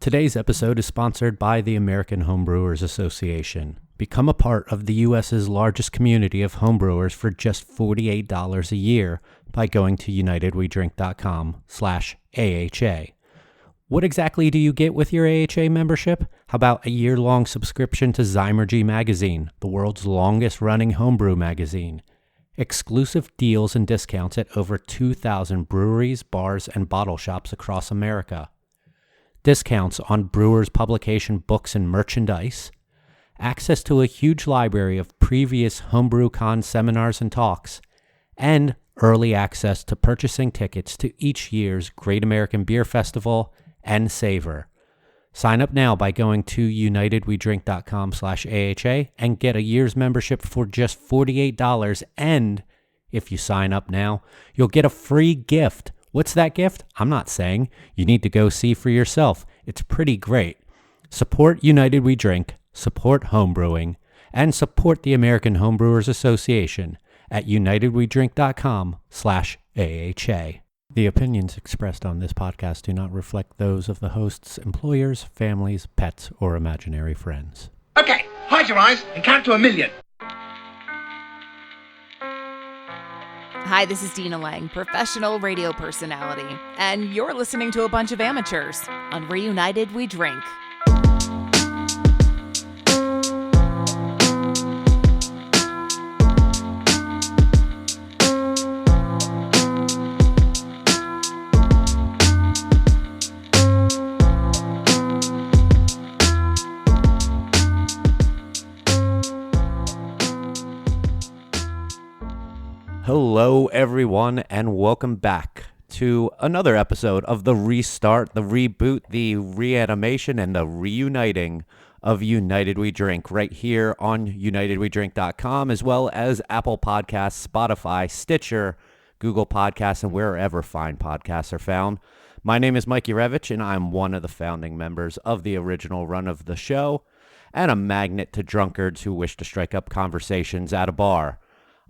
Today's episode is sponsored by the American Homebrewers Association. Become a part of the U.S.'s largest community of homebrewers for just $48 a year by going to unitedwedrink.com/AHA. What exactly do you get with your AHA membership? How about a year-long subscription to Zymergy Magazine, the world's longest-running homebrew magazine? Exclusive deals and discounts at over 2,000 breweries, bars, and bottle shops across America. Discounts on Brewers publication books and merchandise. Access to a huge library of previous HomebrewCon seminars and talks. And early access to purchasing tickets to each year's Great American Beer Festival and Savor. Sign up now by going to unitedwedrink.com/AHA and get a year's membership for just $48. And if you sign up now, you'll get a free gift. What's that gift? I'm not saying. You need to go see for yourself. It's pretty great. Support United We Drink, support homebrewing, and support the American Homebrewers Association at unitedwedrink.com/AHA. The opinions expressed on this podcast do not reflect those of the hosts, employers, families, pets, or imaginary friends. Okay, hide your eyes and count to 1,000,000. Hi, this is Dina Lang, professional radio personality, and you're listening to a bunch of amateurs on Reunited We Drink. Hello, everyone, and welcome back to another episode of the restart, the reboot, the reanimation, and the reuniting of United We Drink right here on unitedwedrink.com, as well as Apple Podcasts, Spotify, Stitcher, Google Podcasts, and wherever fine podcasts are found. My name is Mike Urevich, and I'm one of the founding members of the original run of the show, and a magnet to drunkards who wish to strike up conversations at a bar.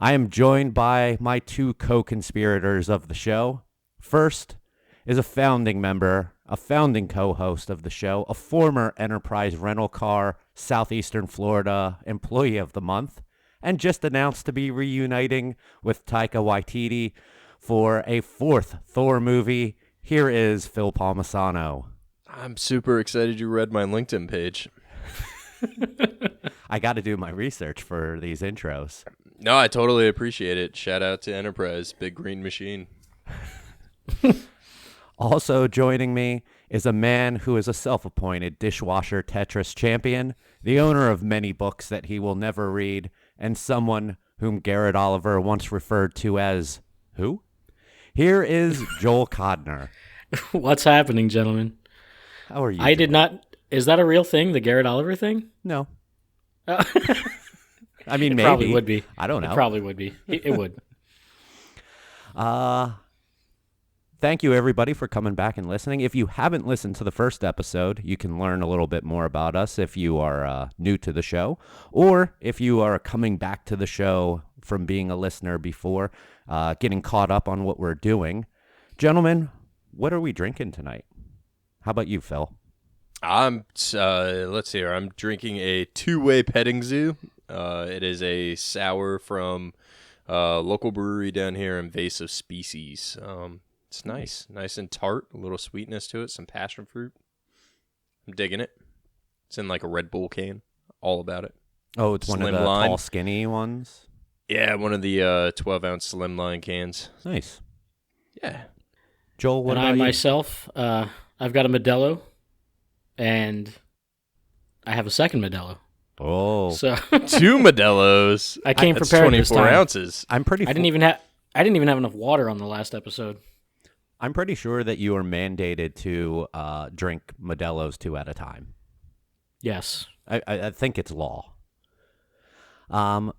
I am joined by my two co-conspirators of the show. First is a founding member, a founding co-host of the show, a former Enterprise Rental Car, Southeastern Florida Employee of the Month, and just announced to be reuniting with Taika Waititi for a fourth Thor movie. Here is Phil Palmisano. I'm super excited you read my LinkedIn page. I got to do my research for these intros. No, I totally appreciate it. Shout out to Enterprise, big green machine. Also joining me is a man who is a self-appointed dishwasher Tetris champion, the owner of many books that he will never read, and someone whom Garrett Oliver once referred to as, who? Here is Joel Codner. What's happening, gentlemen? How are you? I did not... Is that a real thing, the Garrett Oliver thing? No. I mean, maybe. Probably would be. I don't know. It probably would be. It would. Thank you, everybody, for coming back and listening. If you haven't listened to the first episode, you can learn a little bit more about us if you are new to the show, or if you are coming back to the show from being a listener before, getting caught up on what we're doing. Gentlemen, what are we drinking tonight? How about you, Phil? Let's see here. I'm drinking a two-way petting zoo. It is a sour from local brewery down here, Invasive Species. It's nice and tart, a little sweetness to it, some passion fruit. I'm digging it. It's in like a Red Bull can, all about it. Oh, it's Slim one of the line. tall, skinny ones? Yeah, one of the 12-ounce slimline cans. Nice. Yeah. Joel, what and about I you? myself, I've got a Modelo, and I have a second Modelo. Oh, So Two Modelos. I came That's prepared this 24 time. ounces. I I didn't even have enough water on the last episode. I'm pretty sure that you are mandated to drink Modelo's 2 at a time. Yes. I think it's law. What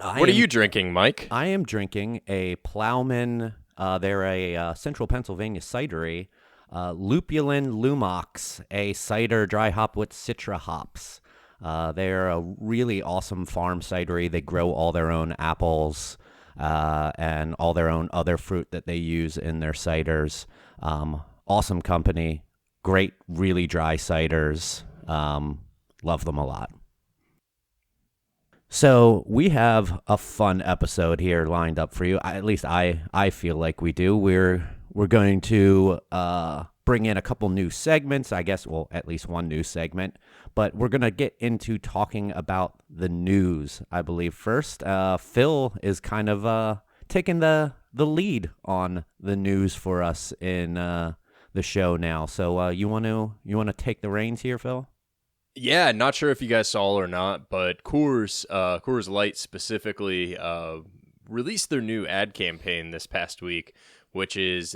What are you drinking, Mike? I am drinking a Plowman. They're a Central Pennsylvania cidery. Lupulin Lumox, a cider dry hop with Citra hops. They're a really awesome farm cidery. They grow all their own apples and all their own other fruit that they use in their ciders. Awesome company. Great, really dry ciders. Love them a lot. So we have a fun episode here lined up for you. At least I feel like we do. We're going to bring in a couple new segments. I guess, well, at least one new segment. But we're going to get into talking about the news, I believe. First, Phil is kind of taking the lead on the news for us in the show now. So you want to take the reins here, Phil? Yeah, not sure if you guys saw or not, but Coors Light specifically released their new ad campaign this past week, which is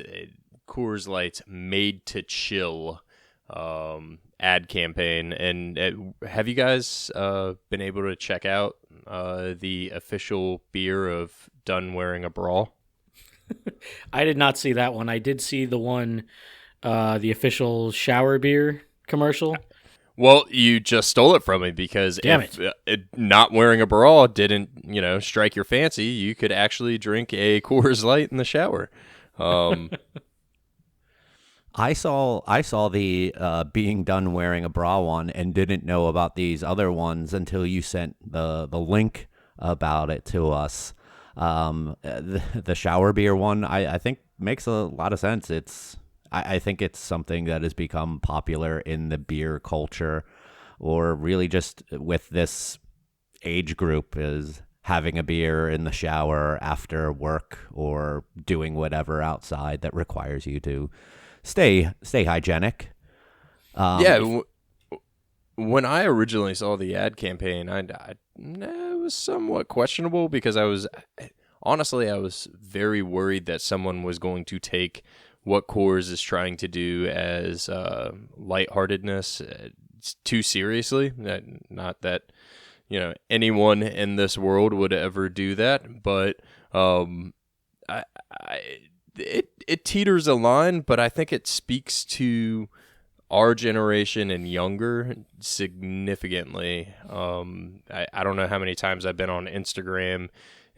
Coors Light's Made to Chill ad campaign. And have you guys been able to check out the official beer of Done Wearing a Bra? I did not see that one. I did see the one, the official shower beer commercial. Well, you just stole it from me because if not wearing a bra didn't, strike your fancy, you could actually drink a Coors Light in the shower. I saw the being done wearing a bra one and didn't know about these other ones until you sent the link about it to us. The shower beer one, I think makes a lot of sense. I think it's something that has become popular in the beer culture, or really just with this age group, is having a beer in the shower after work or doing whatever outside that requires you to stay hygienic. When I originally saw the ad campaign, it was somewhat questionable because I was very worried that someone was going to take what Coors is trying to do as lightheartedness too seriously. Not that anyone in this world would ever do that, but it teeters a line. But I think it speaks to our generation and younger significantly. I don't know how many times I've been on Instagram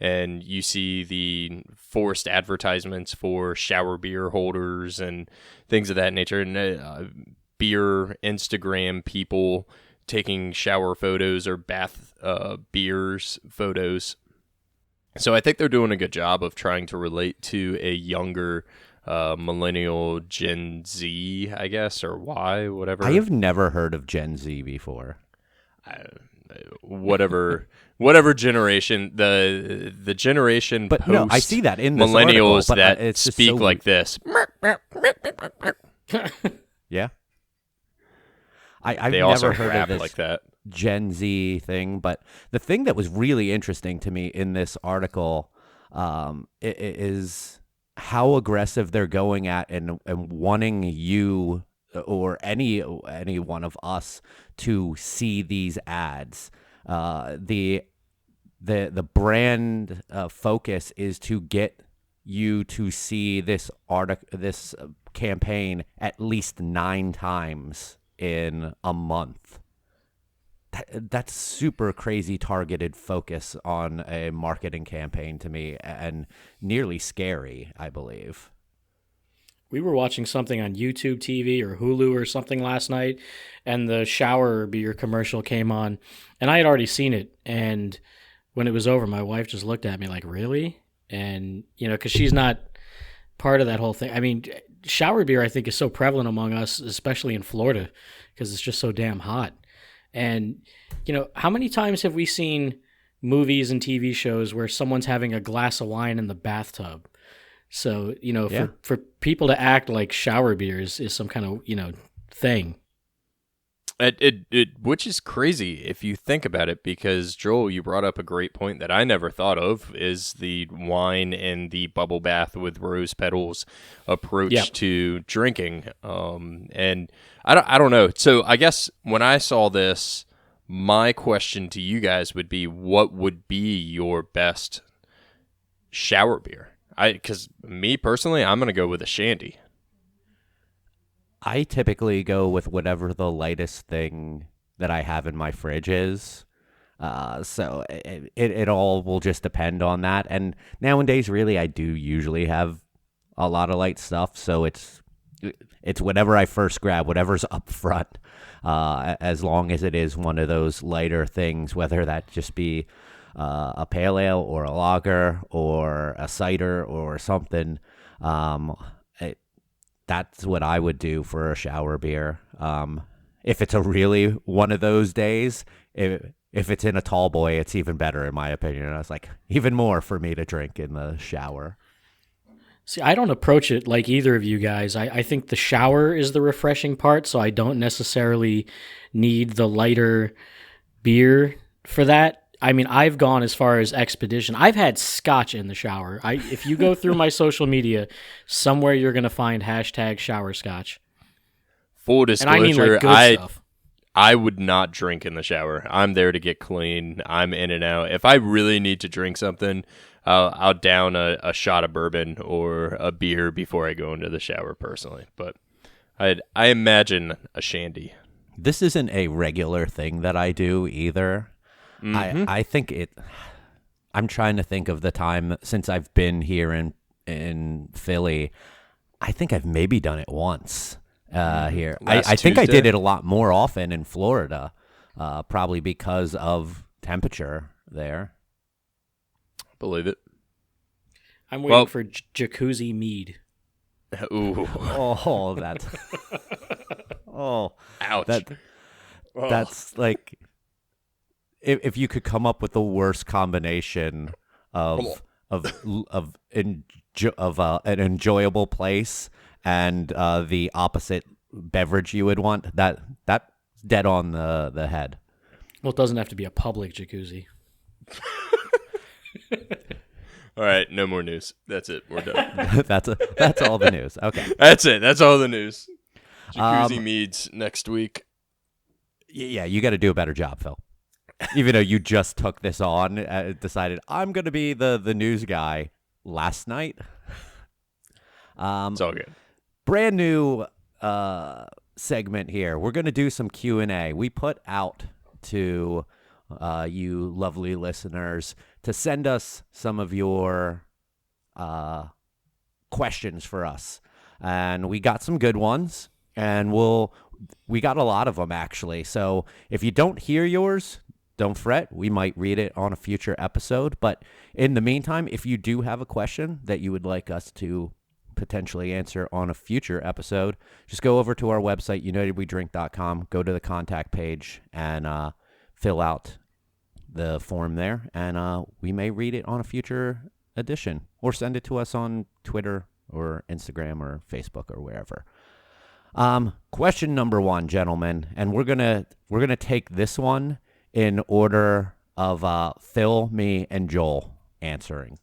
and you see the forced advertisements for shower beer holders and things of that nature, and beer Instagram people taking shower photos or bath beers photos. So I think they're doing a good job of trying to relate to a younger millennial Gen Z, I guess, or Y, whatever. I have never heard of Gen Z before. Whatever generation, the generation but post no, I see that in this millennials article, that it's just speak so... like this. Yeah, I've They also never heard rap of this like that. Gen Z thing, but the thing that was really interesting to me in this article is how aggressive they're going at and wanting you or any one of us to see these ads. The brand focus is to get you to see this campaign at least 9 times in a month. That's super crazy targeted focus on a marketing campaign to me, and nearly scary, I believe. We were watching something on YouTube TV or Hulu or something last night, and the shower beer commercial came on, and I had already seen it. And when it was over, my wife just looked at me like, really? And, because she's not part of that whole thing. I mean, shower beer, I think, is so prevalent among us, especially in Florida, because it's just so damn hot. And, how many times have we seen movies and TV shows where someone's having a glass of wine in the bathtub? So, for people to act like shower beers is some kind of, thing. Which is crazy if you think about it, because Joel, you brought up a great point that I never thought of, is the wine and the bubble bath with rose petals approach to drinking. And I don't know. So I guess when I saw this, my question to you guys would be, what would be your best shower beer? Because me personally, I'm going to go with a shandy. I typically go with whatever the lightest thing that I have in my fridge is. So it all will just depend on that. And nowadays, really, I do usually have a lot of light stuff. So it's it's whatever I first grab, whatever's up front, as long as it is one of those lighter things, whether that just be a pale ale or a lager or a cider or something. That's what I would do for a shower beer. If it's a really one of those days, if it's in a tall boy, it's even better in my opinion. It's like even more for me to drink in the shower. See, I don't approach it like either of you guys. I think the shower is the refreshing part, so I don't necessarily need the lighter beer for that. I mean, I've gone as far as expedition. I've had scotch in the shower. If you go through my social media, somewhere you're going to find #shower scotch. Full And disclosure, I mean like good stuff. I would not drink in the shower. I'm there to get clean. I'm in and out. If I really need to drink something, I'll down a shot of bourbon or a beer before I go into the shower personally. But I imagine a shandy. This isn't a regular thing that I do either. I think I'm trying to think of the time since I've been here in Philly. I think I've maybe done it once here. I think I did it a lot more often in Florida, probably because of temperature there. Believe it. I'm waiting for jacuzzi mead. Ooh. Oh, that's Ouch. That's like if you could come up with the worst combination of an enjoyable place and the opposite beverage you would want, that's dead on the head. Well, it doesn't have to be a public jacuzzi. All right, no more news. That's it. We're done. That's all the news. Okay. That's it. That's all the news. Jacuzzi meads next week. Yeah, you got to do a better job, Phil. Even though you just took this on, decided I'm going to be the news guy last night. It's all good. Brand new segment here. We're going to do some Q&A. We put out to you lovely listeners to send us some of your questions for us. And we got some good ones, and we got a lot of them, actually. So if you don't hear yours, don't fret. We might read it on a future episode. But in the meantime, if you do have a question that you would like us to potentially answer on a future episode, just go over to our website, unitedwedrink.com, go to the contact page, and fill out the form there, and we may read it on a future edition, or send it to us on Twitter or Instagram or Facebook or wherever. Question number 1, gentlemen, and we're gonna take this one in order of Phil, me, and Joel answering.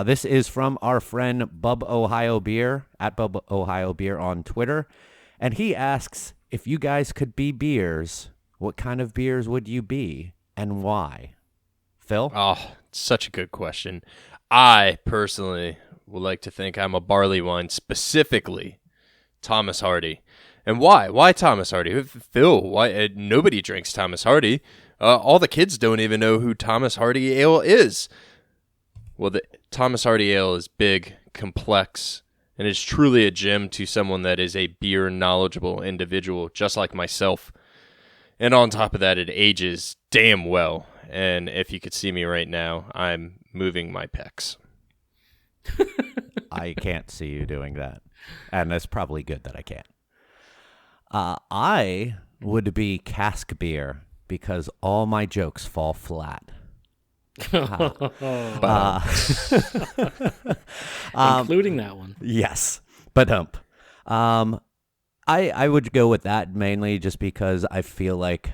This is from our friend Bub Ohio Beer at Bub Ohio Beer on Twitter, and he asks, if you guys could be beers, what kind of beers would you be and why? Phil? Oh, such a good question. I personally would like to think I'm a barley wine, specifically Thomas Hardy. And why? Why Thomas Hardy? Phil, why? Nobody drinks Thomas Hardy. All the kids don't even know who Thomas Hardy Ale is. Well, the Thomas Hardy Ale is big, complex, and is truly a gem to someone that is a beer knowledgeable individual, just like myself. And on top of that, it ages damn well. And if you could see me right now, I'm moving my pecs. I can't see you doing that. And it's probably good that I can't. I would be cask beer because all my jokes fall flat. Including that one. Yes, but I would go with that mainly just because I feel like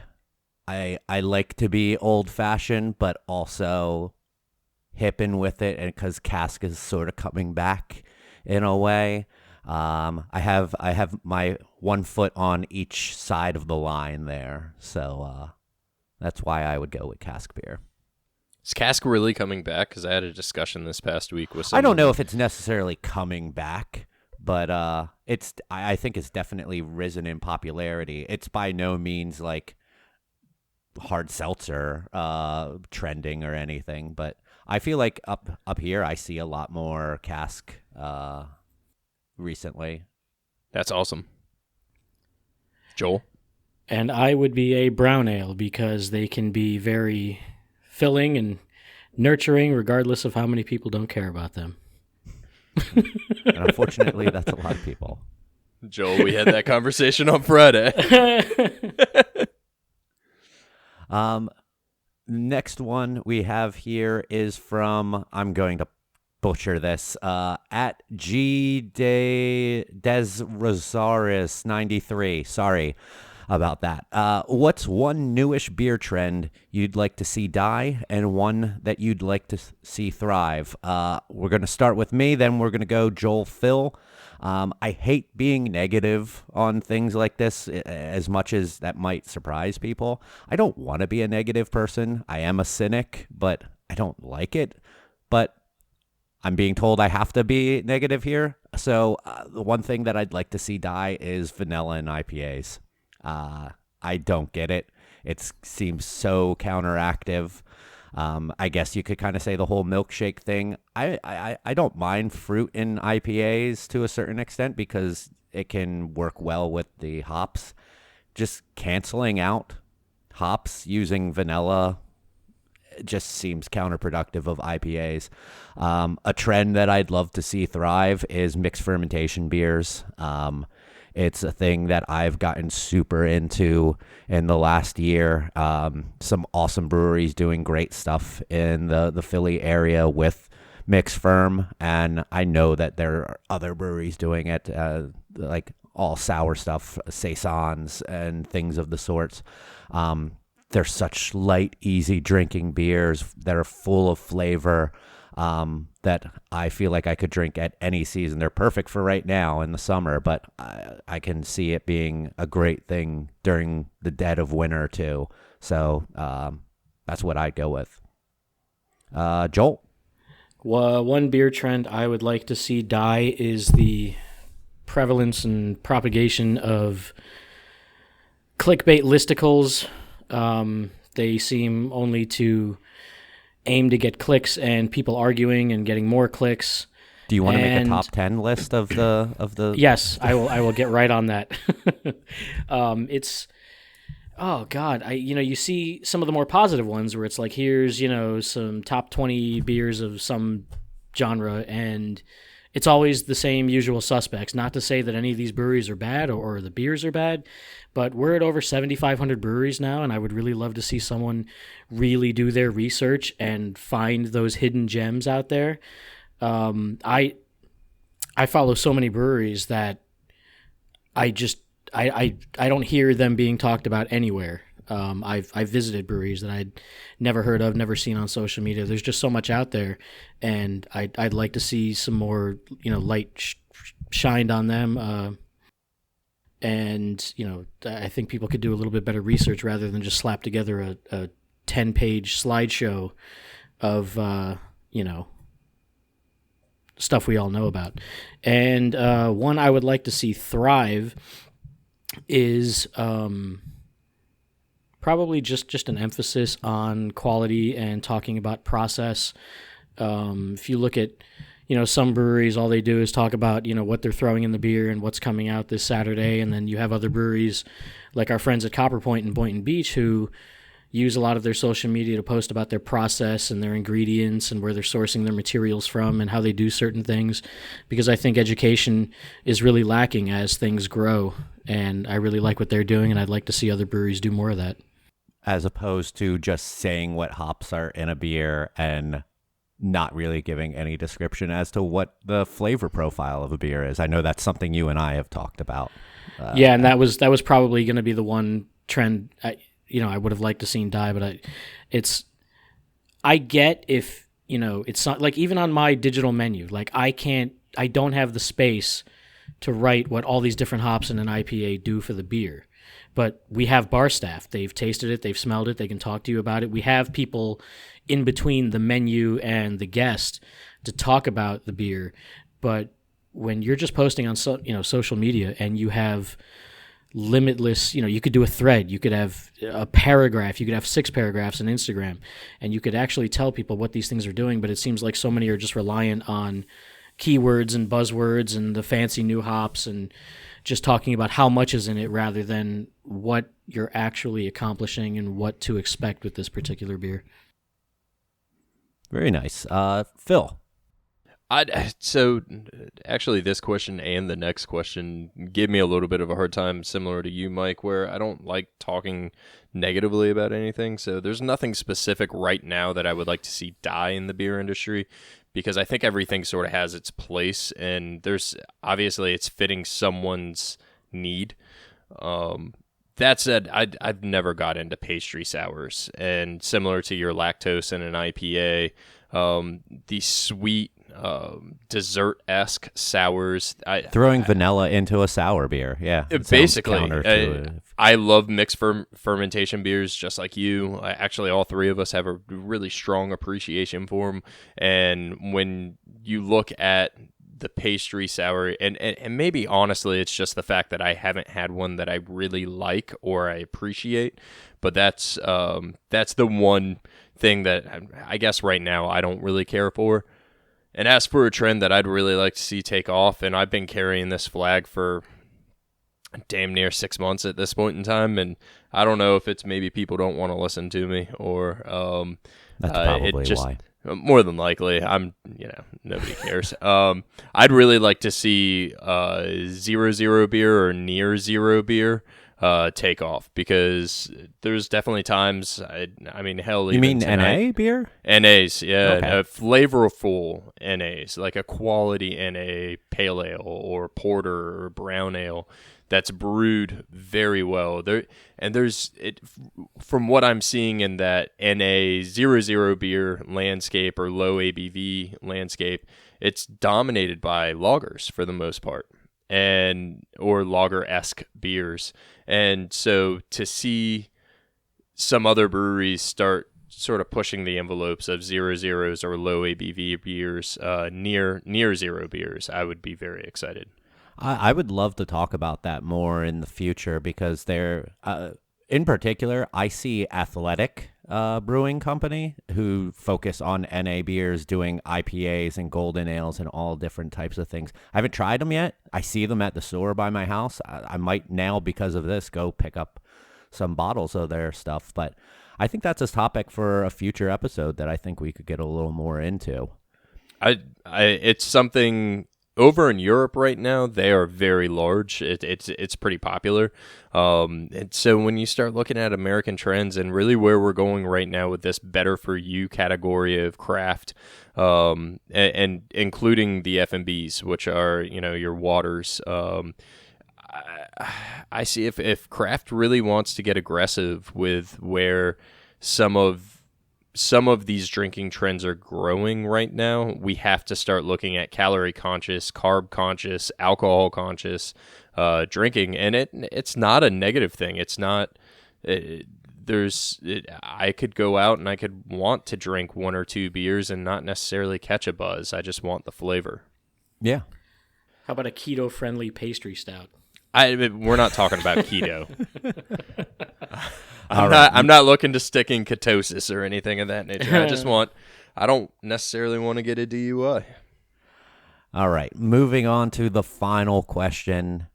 I like to be old fashioned, but also hipping with it, and because cask is sort of coming back in a way. I have my 1 foot on each side of the line there, so that's why I would go with cask beer. Is cask really coming back? Because I had a discussion this past week with someone. I don't know if it's necessarily coming back, but I think it's definitely risen in popularity. It's by no means like hard seltzer trending or anything, but I feel like up here I see a lot more cask recently. That's awesome. Joel? And I would be a brown ale because they can be very filling and nurturing regardless of how many people don't care about them. And unfortunately, that's a lot of people. Joel, we had that conversation on Friday. Next one we have here is from, I'm going to butcher this, at G Des Rosaris 93. Sorry about that. What's one newish beer trend you'd like to see die and one that you'd like to see thrive? We're going to start with me, then we're going to go Joel, Phil. I hate being negative on things like this as much as that might surprise people. I don't want to be a negative person. I am a cynic, but I don't like it. But I'm being told I have to be negative here. So the one thing that I'd like to see die is vanilla in IPAs. I don't get it. It seems so counteractive. I guess you could kind of say the whole milkshake thing. I don't mind fruit in IPAs to a certain extent because it can work well with the hops. Just canceling out hops using vanilla just seems counterproductive of IPAs. A trend that I'd love to see thrive is mixed fermentation beers. It's a thing that I've gotten super into in the last year. Some awesome breweries doing great stuff in the Philly area with mixed ferm, and I know that there are other breweries doing it, like all sour stuff, saisons and things of the sorts. They're such light, easy drinking beers that are full of flavor. That I feel like I could drink at any season. They're perfect for right now in the summer, but I can see it being a great thing during the dead of winter too. So that's what I'd go with. Joel? Well, one beer trend I would like to see die is the prevalence and propagation of clickbait listicles. They seem only to aim to get clicks and people arguing and getting more clicks. Do you want to make a top 10 list of the? Yes, I will get right on that. It's, oh God, you see some of the more positive ones where it's like, here's, some top 20 beers of some genre, and it's always the same usual suspects. Not to say that any of these breweries are bad or the beers are bad, but we're at over 7,500 breweries now, and I would really love to see someone really do their research and find those hidden gems out there. I follow so many breweries that I don't hear them being talked about anywhere. I've visited breweries that I'd never heard of, never seen on social media. There's just so much out there, and I'd like to see some more light shined on them. And I think people could do a little bit better research rather than just slap together a 10-page slideshow of stuff we all know about. And one I would like to see thrive is probably just an emphasis on quality and talking about process. If you look at some breweries, all they do is talk about what they're throwing in the beer and what's coming out this Saturday, and then you have other breweries like our friends at Copper Point and Boynton Beach who use a lot of their social media to post about their process and their ingredients and where they're sourcing their materials from and how they do certain things, because I think education is really lacking as things grow, and I really like what they're doing, and I'd like to see other breweries do more of that. As opposed to just saying what hops are in a beer and not really giving any description as to what the flavor profile of a beer is. I know that's something you and I have talked about. Yeah, and that was probably going to be the one trend I would have liked to seen die, but I get if it's not like, even on my digital menu, like I don't have the space to write what all these different hops in an IPA do for the beer. But we have bar staff. They've tasted it. They've smelled it. They can talk to you about it. We have people in between the menu and the guest to talk about the beer. But when you're just posting on social media and you have limitless, you could do a thread, you could have a paragraph, you could have 6 paragraphs on Instagram, and you could actually tell people what these things are doing. But it seems like so many are just reliant on keywords and buzzwords and the fancy new hops and just talking about how much is in it rather than what you're actually accomplishing and what to expect with this particular beer. Very nice. Phil. So actually this question and the next question give me a little bit of a hard time, similar to you, Mike, where I don't like talking negatively about anything. So there's nothing specific right now that I would like to see die in the beer industry, because I think everything sort of has its place, and there's obviously it's fitting someone's need. That said, I've never got into pastry sours, and similar to your lactose in an IPA, the sweet dessert-esque sours. Throwing vanilla into a sour beer. Yeah. it sounds Basically, counter to I love mixed fermentation beers just like you. Actually, all three of us have a really strong appreciation for them. And when you look at the pastry sour, and maybe honestly it's just the fact that I haven't had one that I really like or I appreciate, but that's the one thing that I guess right now I don't really care for. And as for a trend that I'd really like to see take off, and I've been carrying this flag for damn near 6 months at this point in time, and I don't know if it's maybe people don't want to listen to me, or that's probably it just, why. more than likely, nobody cares. I'd really like to see 0-0 beer or near zero beer take off, because there's definitely times, I mean, hell, You even mean tonight, NA beer? NAs, yeah, Okay. flavorful NAs, like a quality NA pale ale or porter or brown ale that's brewed very well. From what I'm seeing in that NA 0-0 beer landscape or low ABV landscape, it's dominated by lagers for the most part, or lager-esque beers. And so to see some other breweries start sort of pushing the envelopes of 0-0s or low ABV beers, near zero beers, I would be very excited. I would love to talk about that more in the future, because in particular, I see Athletic Brewing Company, who focus on NA beers, doing IPAs and golden ales and all different types of things. I haven't tried them yet. I see them at the store by my house. I might now, because of this, go pick up some bottles of their stuff. But I think that's a topic for a future episode that I think we could get a little more into. It's something. Over in Europe right now, they are very large. It's pretty popular. And so when you start looking at American trends and really where we're going right now with this better for you category of craft, and including the F&Bs, which are, your waters, I see if craft really wants to get aggressive with where some of these drinking trends are growing right now, we have to start looking at calorie conscious, carb conscious, alcohol conscious drinking, and it's not a negative thing. It's not. I could go out and I could want to drink one or two beers and not necessarily catch a buzz. I just want the flavor. Yeah. How about a keto-friendly pastry stout? We're not talking about keto. I'm not looking to stick in ketosis or anything of that nature. I don't necessarily want to get a DUI. All right. Moving on to the final question.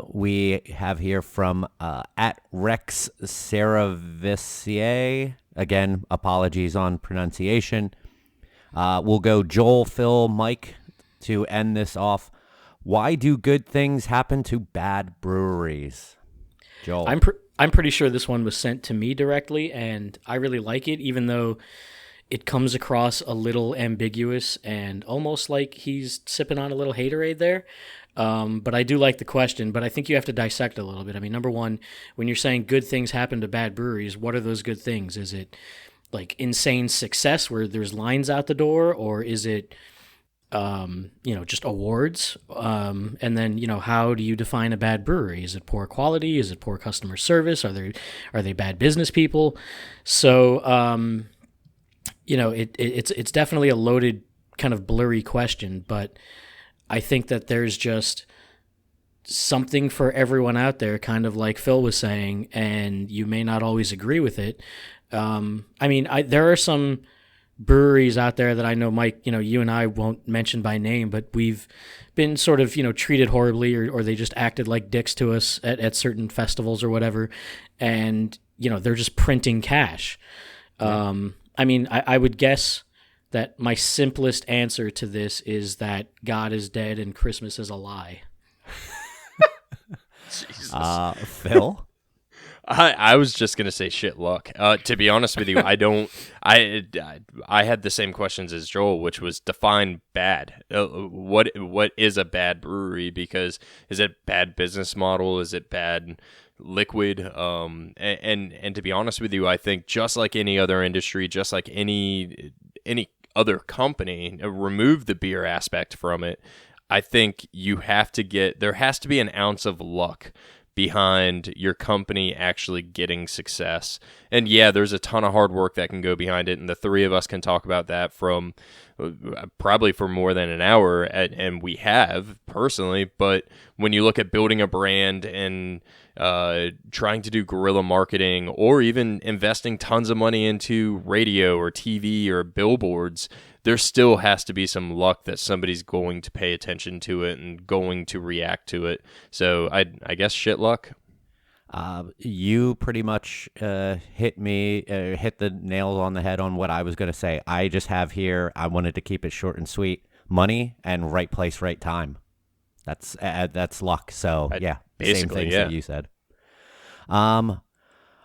We have here from at Rex Saravissier. Again, apologies on pronunciation. We'll go Joel, Phil, Mike to end this off. Why do good things happen to bad breweries? Joel. I'm pretty sure this one was sent to me directly, and I really like it, even though it comes across a little ambiguous and almost like he's sipping on a little haterade there. But I do like the question, but I think you have to dissect it a little bit. I mean, number one, when you're saying good things happen to bad breweries, what are those good things? Is it like insane success where there's lines out the door, or is it just awards? And then, how do you define a bad brewery? Is it poor quality? Is it poor customer service? Are they bad business people? So, it's definitely a loaded kind of blurry question, but I think that there's just something for everyone out there, kind of like Phil was saying, and you may not always agree with it. There are some breweries out there that I know, Mike, you and I won't mention by name, but we've been sort of, treated horribly, or they just acted like dicks to us at certain festivals or whatever. And, they're just printing cash. I mean, I would guess that my simplest answer to this is that God is dead and Christmas is a lie. Jesus. Phil? I was just gonna say shit luck. To be honest with you, I had the same questions as Joel, which was define bad. What is a bad brewery? Because is it bad business model? Is it bad liquid? And to be honest with you, I think just like any other industry, just like any other company, remove the beer aspect from it. I think there has to be an ounce of luck behind your company actually getting success. And yeah, there's a ton of hard work that can go behind it, and the three of us can talk about that from probably for more than an hour, and we have personally. But when you look at building a brand and trying to do guerrilla marketing, or even investing tons of money into radio or TV or billboards, there still has to be some luck that somebody's going to pay attention to it and going to react to it. So I guess shit luck. You pretty much hit the nail on the head on what I was going to say. I just have here, I wanted to keep it short and sweet, money and right place, right time. That's luck. So yeah, basically, same things yeah. that you said. All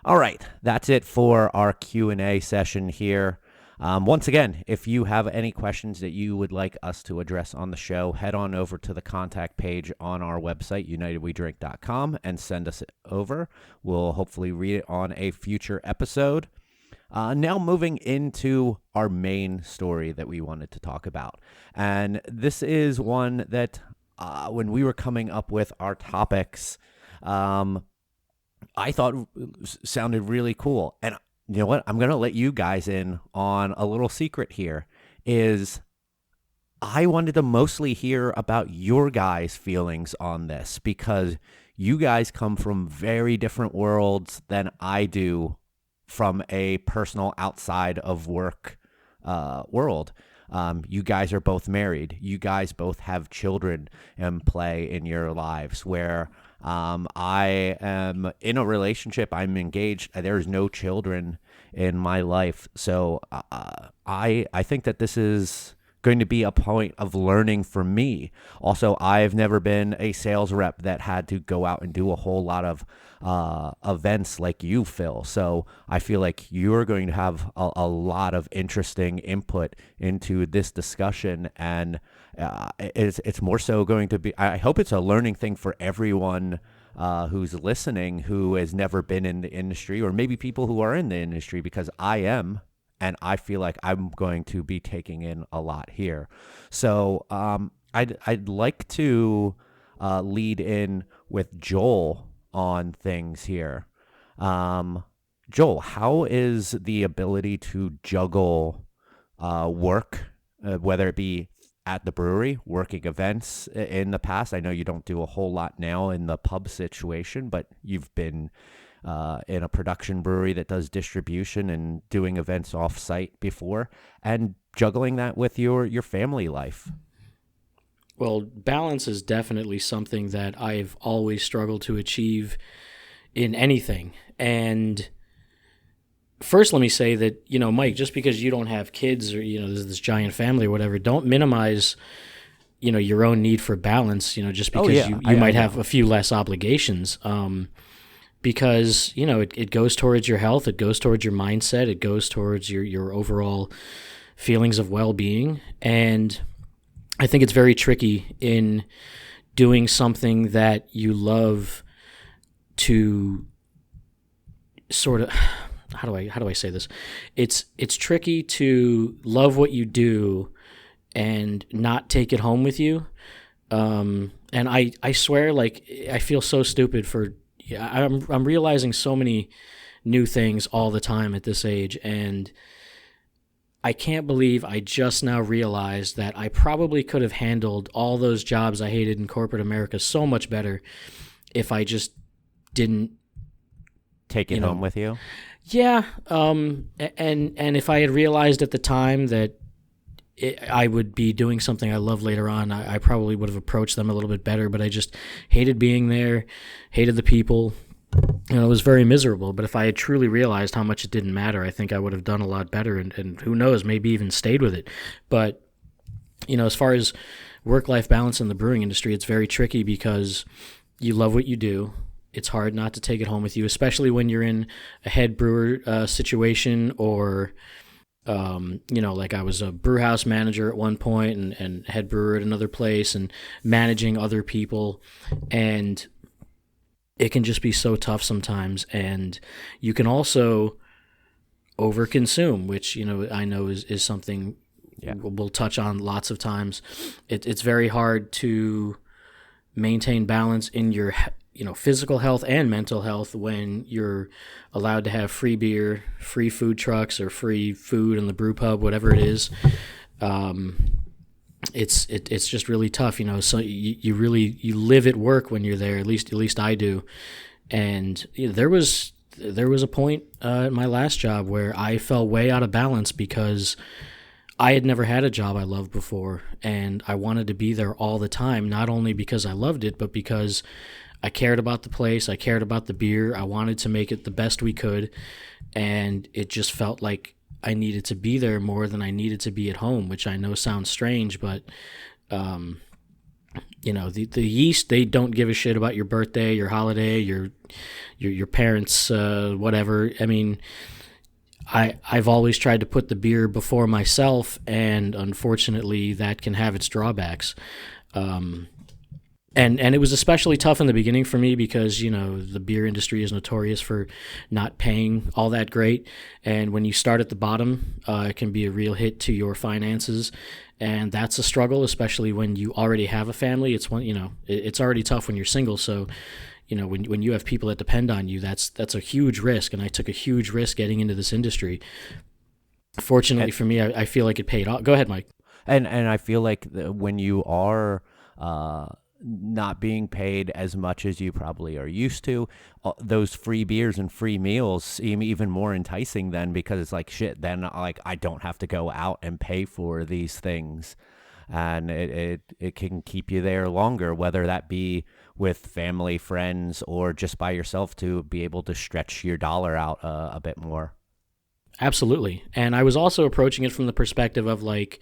right, that's it for our Q&A session here. Once again, if you have any questions that you would like us to address on the show, head on over to the contact page on our website, unitedwedrink.com, and send us it over. We'll hopefully read it on a future episode. Now moving into our main story that we wanted to talk about. And this is one that when we were coming up with our topics, I thought sounded really cool. And you know what? I'm going to let you guys in on a little secret here. Is I wanted to mostly hear about your guys' feelings on this, because you guys come from very different worlds than I do from a personal outside of work world. You guys are both married. You guys both have children and play in your lives, where I am in a relationship. I'm engaged. There's no children in my life. So I think that this is going to be a point of learning for me. Also, I've never been a sales rep that had to go out and do a whole lot of events like you, Phil. So I feel like you're going to have a lot of interesting input into this discussion, and it's more so going to be, I hope it's a learning thing for everyone who's listening, who has never been in the industry, or maybe people who are in the industry, because I am. And I feel like I'm going to be taking in a lot here. So I'd like to lead in with Joel on things here. Joel, how is the ability to juggle work, whether it be at the brewery, working events in the past? I know you don't do a whole lot now in the pub situation, but you've been in a production brewery that does distribution and doing events off-site before, and juggling that with your family life. Well, balance is definitely something that I've always struggled to achieve in anything. And first, let me say that, Mike, just because you don't have kids, or, there's this giant family or whatever, don't minimize, your own need for balance, just because you might have a few less obligations. Because, it goes towards your health, it goes towards your mindset, it goes towards your overall feelings of well-being. And I think it's very tricky in doing something that you love to sort of, how do I say this? It's tricky to love what you do and not take it home with you. And I swear, I feel so stupid for, I'm realizing so many new things all the time at this age, and I can't believe I just now realized that I probably could have handled all those jobs I hated in corporate America so much better if I just didn't take it home with you? Yeah, and if I had realized at the time that I would be doing something I love later on, I probably would have approached them a little bit better, but I just hated being there, hated the people, and it was very miserable. But if I had truly realized how much it didn't matter, I think I would have done a lot better, and who knows, maybe even stayed with it. But, as far as work-life balance in the brewing industry, it's very tricky because you love what you do. It's hard not to take it home with you, especially when you're in a head brewer situation or, like I was a brew house manager at one point and head brewer at another place and managing other people. And it can just be so tough sometimes. And you can also overconsume, which, I know is something we'll touch on lots of times. It's very hard to maintain balance in your physical health and mental health when you're allowed to have free beer, free food trucks, or free food in the brew pub, whatever it is. It's just really tough, So you live at work when you're there. At least I do. And there was a point at my last job where I fell way out of balance because I had never had a job I loved before, and I wanted to be there all the time, not only because I loved it, but because I cared about the place, I cared about the beer, I wanted to make it the best we could, and it just felt like I needed to be there more than I needed to be at home, which I know sounds strange, but the yeast, they don't give a shit about your birthday, your holiday, your parents, whatever. I mean, I've always tried to put the beer before myself, and unfortunately that can have its drawbacks. And it was especially tough in the beginning for me because, the beer industry is notorious for not paying all that great. And when you start at the bottom, it can be a real hit to your finances. And that's a struggle, especially when you already have a family. It's it's already tough when you're single. So, when you have people that depend on you, that's a huge risk. And I took a huge risk getting into this industry. Fortunately for me, I feel like it paid off. Go ahead, Mike. And I feel like when you are not being paid as much as you probably are used to, those free beers and free meals seem even more enticing then, because it's like, shit, then like I don't have to go out and pay for these things, and it can keep you there longer, whether that be with family, friends, or just by yourself, to be able to stretch your dollar out a bit more. Absolutely. And I was also approaching it from the perspective of like,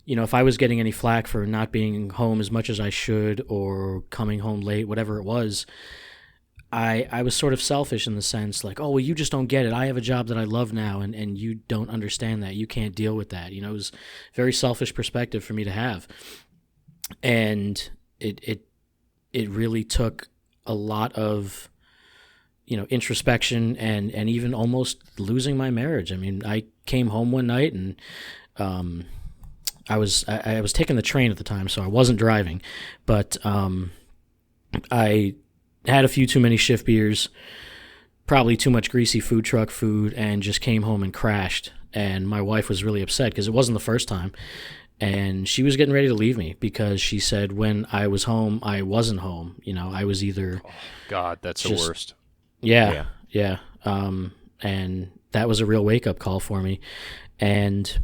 if I was getting any flack for not being home as much as I should or coming home late, whatever it was, I was sort of selfish in the sense like, oh, well, you just don't get it. I have a job that I love now, and you don't understand that. You can't deal with that. It was a very selfish perspective for me to have. And it really took a lot of, introspection and even almost losing my marriage. I mean, I came home one night and I was taking the train at the time, so I wasn't driving, but I had a few too many shift beers, probably too much greasy food truck food, and just came home and crashed. And my wife was really upset because it wasn't the first time, and she was getting ready to leave me because she said when I was home, I wasn't home. I was either. Oh, God, that's the worst. Yeah. And that was a real wake up call for me, and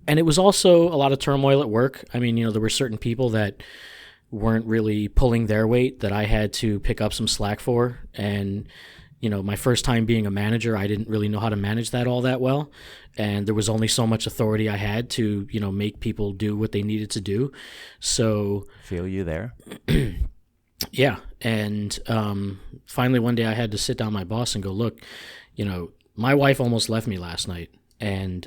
it was also a lot of turmoil at work. I mean, there were certain people that weren't really pulling their weight that I had to pick up some slack for. And, my first time being a manager, I didn't really know how to manage that all that well. And there was only so much authority I had to, make people do what they needed to do. So. Feel you there? Yeah. And finally one day I had to sit down my boss and go, look, my wife almost left me last night. And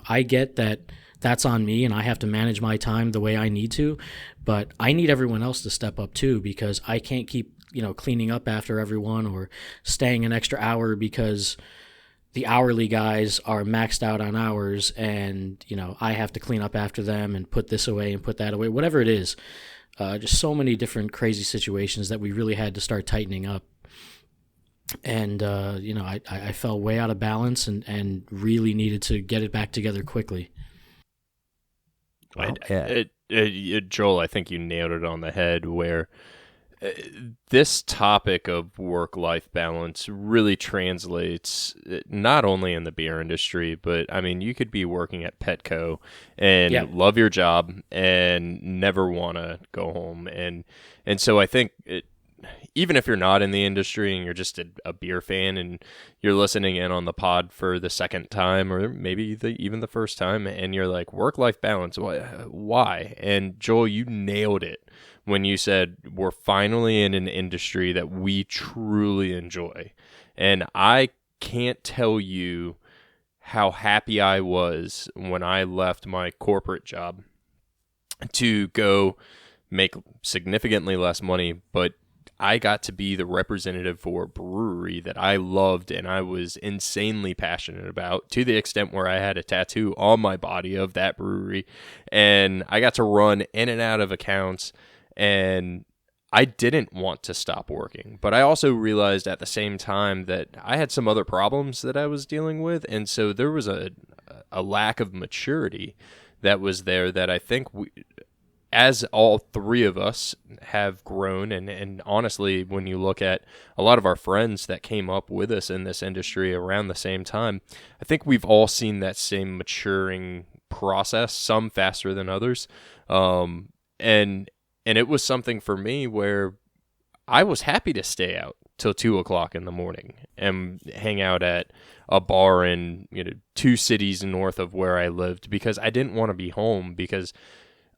I get that that's on me and I have to manage my time the way I need to, but I need everyone else to step up too, because I can't keep, cleaning up after everyone or staying an extra hour because the hourly guys are maxed out on hours and, I have to clean up after them and put this away and put that away, whatever it is. Just so many different crazy situations that we really had to start tightening up. And, I fell way out of balance and really needed to get it back together quickly. Well, Joel, I think you nailed it on the head where This topic of work-life balance really translates not only in the beer industry, but I mean, you could be working at Petco and Yep. love your job and never want to go home. And so I think even if you're not in the industry and you're just a beer fan and you're listening in on the pod for the second time or maybe even the first time, and you're like, work-life balance, why? And Joel, you nailed it when you said we're finally in an industry that we truly enjoy. And I can't tell you how happy I was when I left my corporate job to go make significantly less money, but I got to be the representative for a brewery that I loved and I was insanely passionate about, to the extent where I had a tattoo on my body of that brewery. And I got to run in and out of accounts, and I didn't want to stop working. But I also realized at the same time that I had some other problems that I was dealing with. And so there was a lack of maturity that was there that I think as all three of us have grown, and honestly, when you look at a lot of our friends that came up with us in this industry around the same time, I think we've all seen that same maturing process, some faster than others. And it was something for me where I was happy to stay out till 2:00 in the morning and hang out at a bar in 2 cities north of where I lived, because I didn't want to be home, because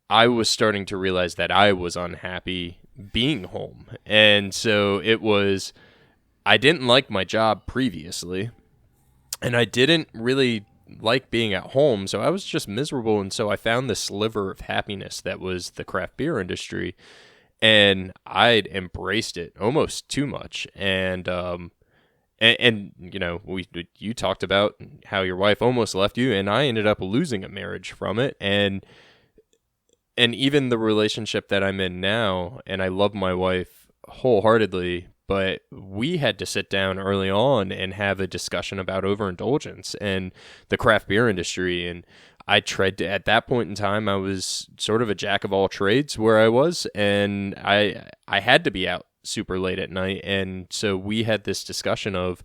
I was starting to realize that I was unhappy being home. And so I didn't like my job previously, and I didn't really like being at home. So I was just miserable. And so I found this sliver of happiness that was the craft beer industry, and I'd embraced it almost too much. And you talked about how your wife almost left you, and I ended up losing a marriage from it. And even the relationship that I'm in now, and I love my wife wholeheartedly, but we had to sit down early on and have a discussion about overindulgence and the craft beer industry. And at that point in time, I was sort of a jack of all trades where I was, and I had to be out super late at night. And so we had this discussion of,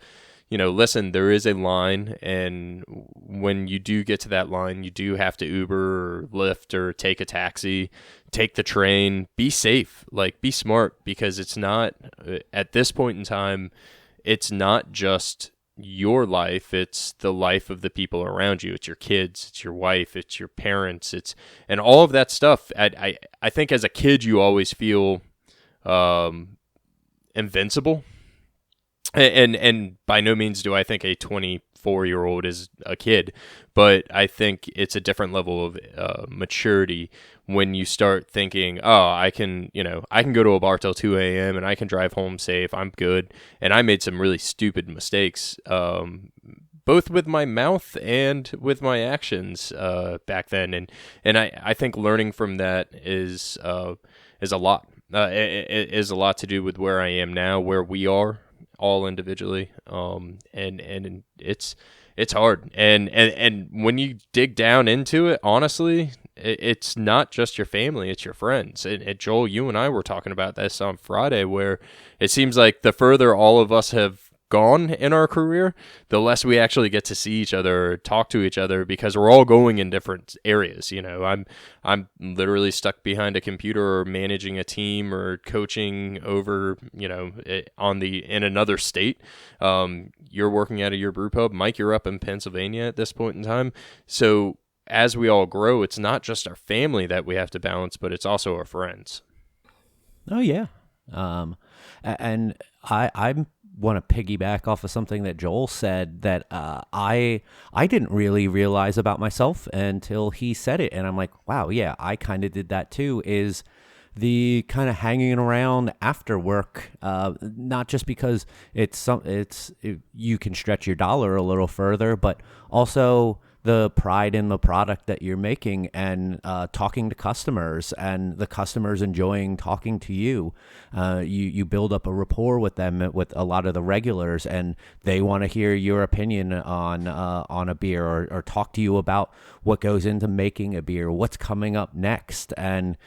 listen, there is a line, and when you do get to that line, you do have to Uber or Lyft or take a taxi, take the train, be safe, be smart, because it's not, at this point in time, it's not just your life, it's the life of the people around you. It's your kids, it's your wife, it's your parents, and all of that stuff. I think as a kid, you always feel invincible. And by no means do I think a 24-year-old is a kid, but I think it's a different level of maturity when you start thinking, oh, I can go to a bar till 2 a.m. and I can drive home safe. I'm good. And I made some really stupid mistakes, both with my mouth and with my actions back then. And I think learning from that is a lot. It is a lot to do with where I am now, where we are all individually, and it's hard, and when you dig down into it, honestly, it's not just your family, it's your friends. And Joel, you and I were talking about this on Friday, where it seems like the further all of us have gone in our career, the less we actually get to see each other or talk to each other, because we're all going in different areas. I'm literally stuck behind a computer or managing a team or coaching over, in another state. You're working out of your brew pub. Mike, you're up in Pennsylvania at this point in time. So as we all grow, it's not just our family that we have to balance, but it's also our friends. Oh yeah. And I'm want to piggyback off of something that Joel said that I didn't really realize about myself until he said it, and I'm like, wow, yeah, I kind of did that too. Is the kind of hanging around after work, not just because you can stretch your dollar a little further, but also the pride in the product that you're making, and talking to customers, and the customers enjoying talking to you. You build up a rapport with them, with a lot of the regulars, and they want to hear your opinion on a beer, or talk to you about what goes into making a beer, what's coming up next. And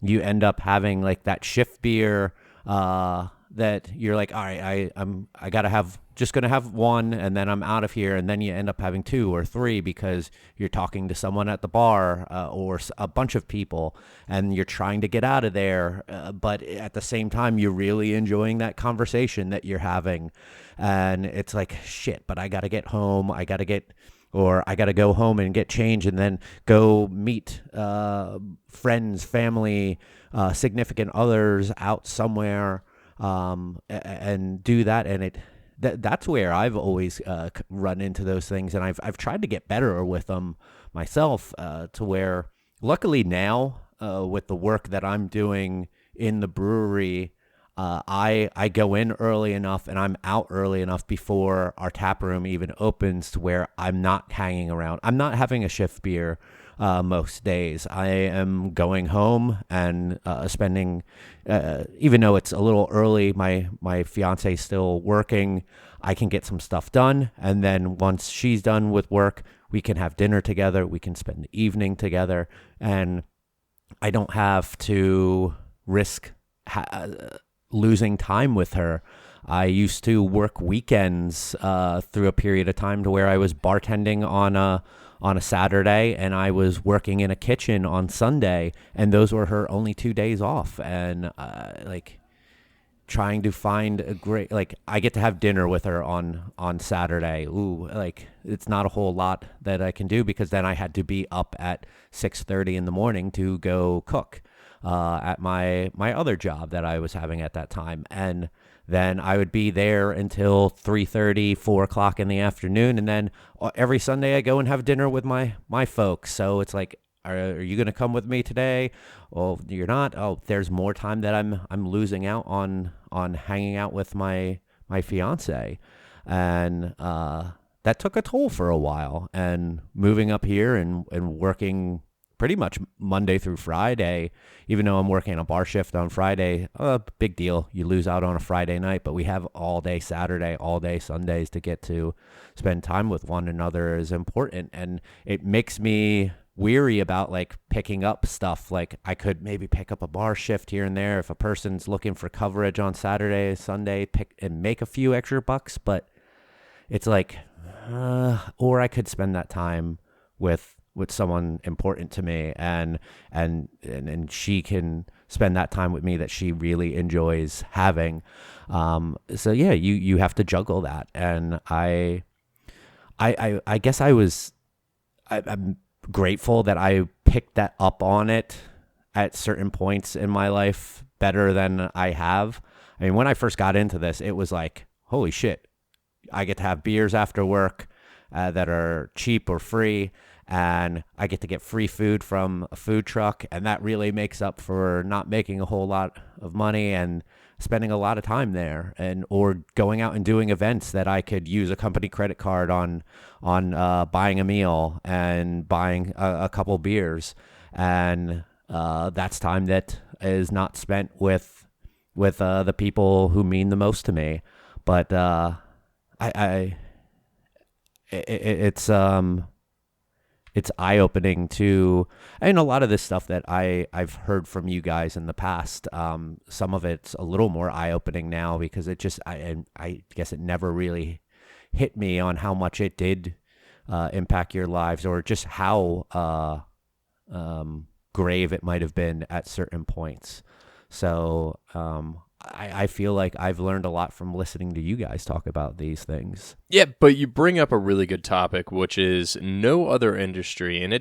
you end up having like that shift beer that you're like, all right, I gotta have just gonna have one, and then I'm out of here, and then you end up having two or three because you're talking to someone at the bar or a bunch of people, and you're trying to get out of there, but at the same time you're really enjoying that conversation that you're having, and it's like shit. But I gotta get home. I gotta go home and get changed, and then go meet friends, family, significant others out somewhere, and do that. And that's where I've always run into those things, and I've tried to get better with them myself, to where luckily now, with the work that I'm doing in the brewery, I go in early enough and I'm out early enough before our tap room even opens, to where I'm not hanging around. I'm not having a shift beer most days. I am going home and spending, even though it's a little early, my fiance is still working. I can get some stuff done, and then once she's done with work, we can have dinner together. We can spend the evening together, and I don't have to risk losing time with her. I used to work weekends through a period of time to where I was bartending on a Saturday, and I was working in a kitchen on Sunday, and those were her only 2 days off. And like trying to find a great, like, I get to have dinner with her on Saturday. Ooh, like it's not a whole lot that I can do, because then I had to be up at 6:30 in the morning to go cook at my other job that I was having at that time. And then I would be there until 3:30, 4 o'clock in the afternoon. And then every Sunday I go and have dinner with my folks. So it's like, are you going to come with me today? Well, you're not. Oh, there's more time that I'm losing out on hanging out with my fiance. And that took a toll for a while. And moving up here and working pretty much Monday through Friday, even though I'm working a bar shift on Friday, big deal. You lose out on a Friday night, but we have all day Saturday, all day Sundays to get to spend time with one another is important. And it makes me weary about like picking up stuff. Like I could maybe pick up a bar shift here and there if a person's looking for coverage on Saturday, Sunday, pick and make a few extra bucks. But it's like, or I could spend that time with someone important to me, and she can spend that time with me that she really enjoys having. So yeah, you have to juggle that. And I guess I'm grateful that I picked that up on it at certain points in my life better than I have. I mean, when I first got into this, it was like, holy shit, I get to have beers after work that are cheap or free, and I get to get free food from a food truck, and that really makes up for not making a whole lot of money and spending a lot of time there, and or going out and doing events that I could use a company credit card on buying a meal and buying a couple beers, and that's time that is not spent with the people who mean the most to me. But it's eye-opening to, and a lot of this stuff that I've heard from you guys in the past, some of it's a little more eye-opening now, because it just, I guess it never really hit me on how much it did impact your lives, or just how grave it might have been at certain points. So I feel like I've learned a lot from listening to you guys talk about these things. Yeah, but you bring up a really good topic, which is no other industry, and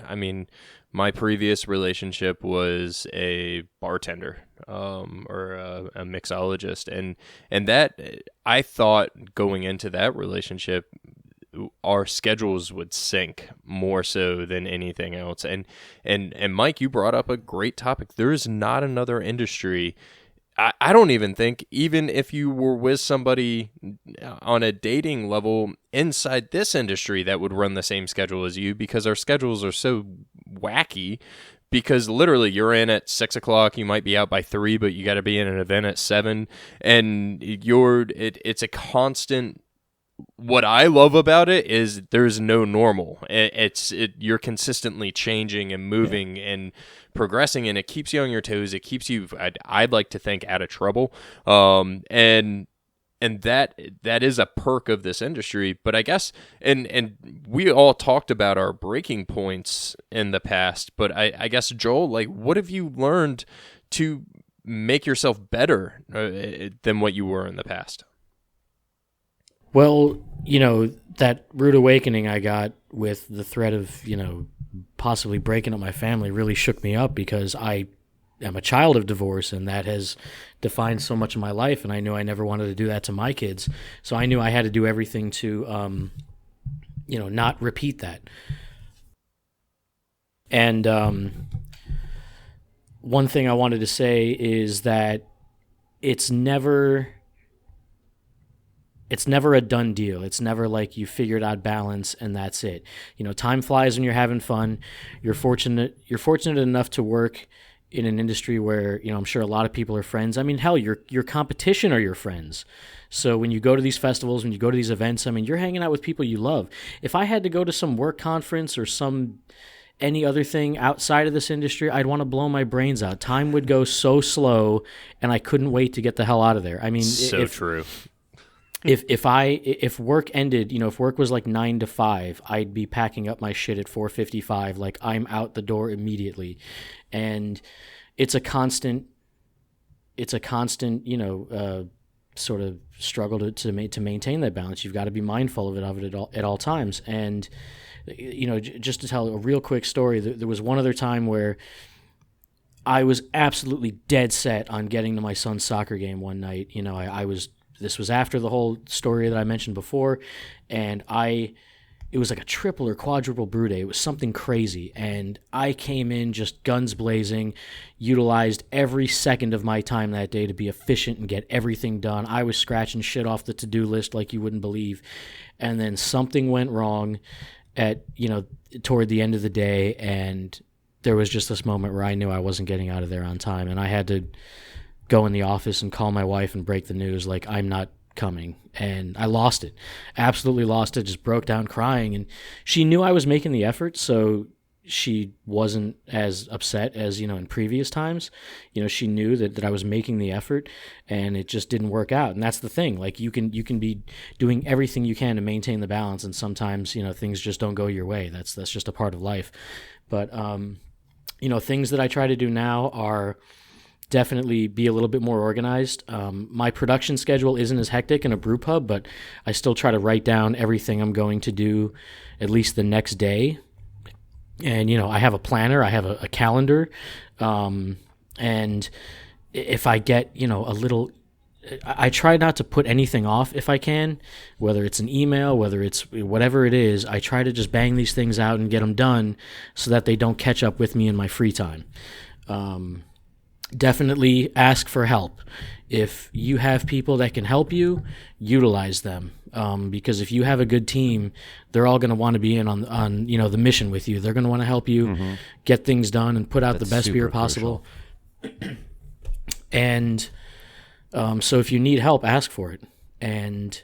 I mean, my previous relationship was a bartender, or a mixologist, and that I thought going into that relationship, our schedules would sync more so than anything else. And Mike, you brought up a great topic. There is not another industry. I don't even think, even if you were with somebody on a dating level inside this industry, that would run the same schedule as you, because our schedules are so wacky. Because literally, you're in at 6 o'clock, you might be out by 3, but you got to be in an event at 7, and it's a constant what I love about it is there's no normal. You're consistently changing and moving and progressing, and it keeps you on your toes. It keeps you, I'd like to think, out of trouble. And that is a perk of this industry. But I guess, and we all talked about our breaking points in the past, but I guess, Joel, like, what have you learned to make yourself better than what you were in the past? Well, that rude awakening I got with the threat of, possibly breaking up my family really shook me up, because I am a child of divorce, and that has defined so much of my life, and I knew I never wanted to do that to my kids. So I knew I had to do everything to, not repeat that. And one thing I wanted to say is that it's never a done deal. It's never like you figured out balance and that's it. Time flies when you're having fun. You're fortunate enough to work in an industry where, I'm sure a lot of people are friends. I mean, hell, your competition are your friends. So when you go to these festivals, when you go to these events, I mean, you're hanging out with people you love. If I had to go to some work conference or any other thing outside of this industry, I'd want to blow my brains out. Time would go so slow, and I couldn't wait to get the hell out of there. I mean, True. If work ended, if work was like 9 to 5, I'd be packing up my shit at 4:55. Like, I'm out the door immediately. And it's a constant, sort of struggle to maintain that balance. You've got to be mindful of it at all times. And, just to tell a real quick story, there was one other time where I was absolutely dead set on getting to my son's soccer game one night. This was after the whole story that I mentioned before, and it was like a triple or quadruple brew day. It was something crazy, and I came in just guns blazing, utilized every second of my time that day to be efficient and get everything done. I was scratching shit off the to-do list like you wouldn't believe, and then something went wrong toward the end of the day, and there was just this moment where I knew I wasn't getting out of there on time, and I had to go in the office and call my wife and break the news, like, I'm not coming. And I lost it. Absolutely lost it. Just broke down crying. And she knew I was making the effort, so she wasn't as upset as, in previous times. She knew that I was making the effort, and it just didn't work out. And that's the thing. Like, you can be doing everything you can to maintain the balance, and sometimes, things just don't go your way. That's just a part of life. But, things that I try to do now are definitely be a little bit more organized. My production schedule isn't as hectic in a brew pub, but I still try to write down everything I'm going to do at least the next day. And, I have a planner, I have a calendar. And if I get, I try not to put anything off if I can, whether it's an email, whether it's whatever it is. I try to just bang these things out and get them done so that they don't catch up with me in my free time. Definitely ask for help. If you have people that can help you, utilize them. Because if you have a good team, they're all going to want to be in on the mission with you. They're going to want to help you get things done and put out the best beer possible. And so if you need help, ask for it. And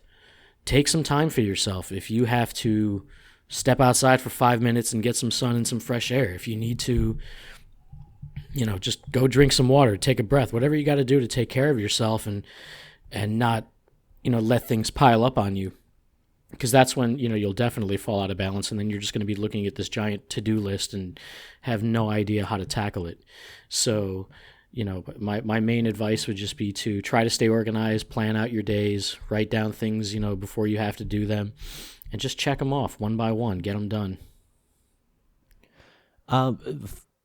take some time for yourself. If you have to step outside for 5 minutes and get some sun and some fresh air, if you need to just go drink some water, take a breath, whatever you got to do to take care of yourself and not, let things pile up on you. Because that's when, you'll definitely fall out of balance, and then you're just going to be looking at this giant to-do list and have no idea how to tackle it. So, my main advice would just be to try to stay organized, plan out your days, write down things, before you have to do them, and just check them off one by one, get them done.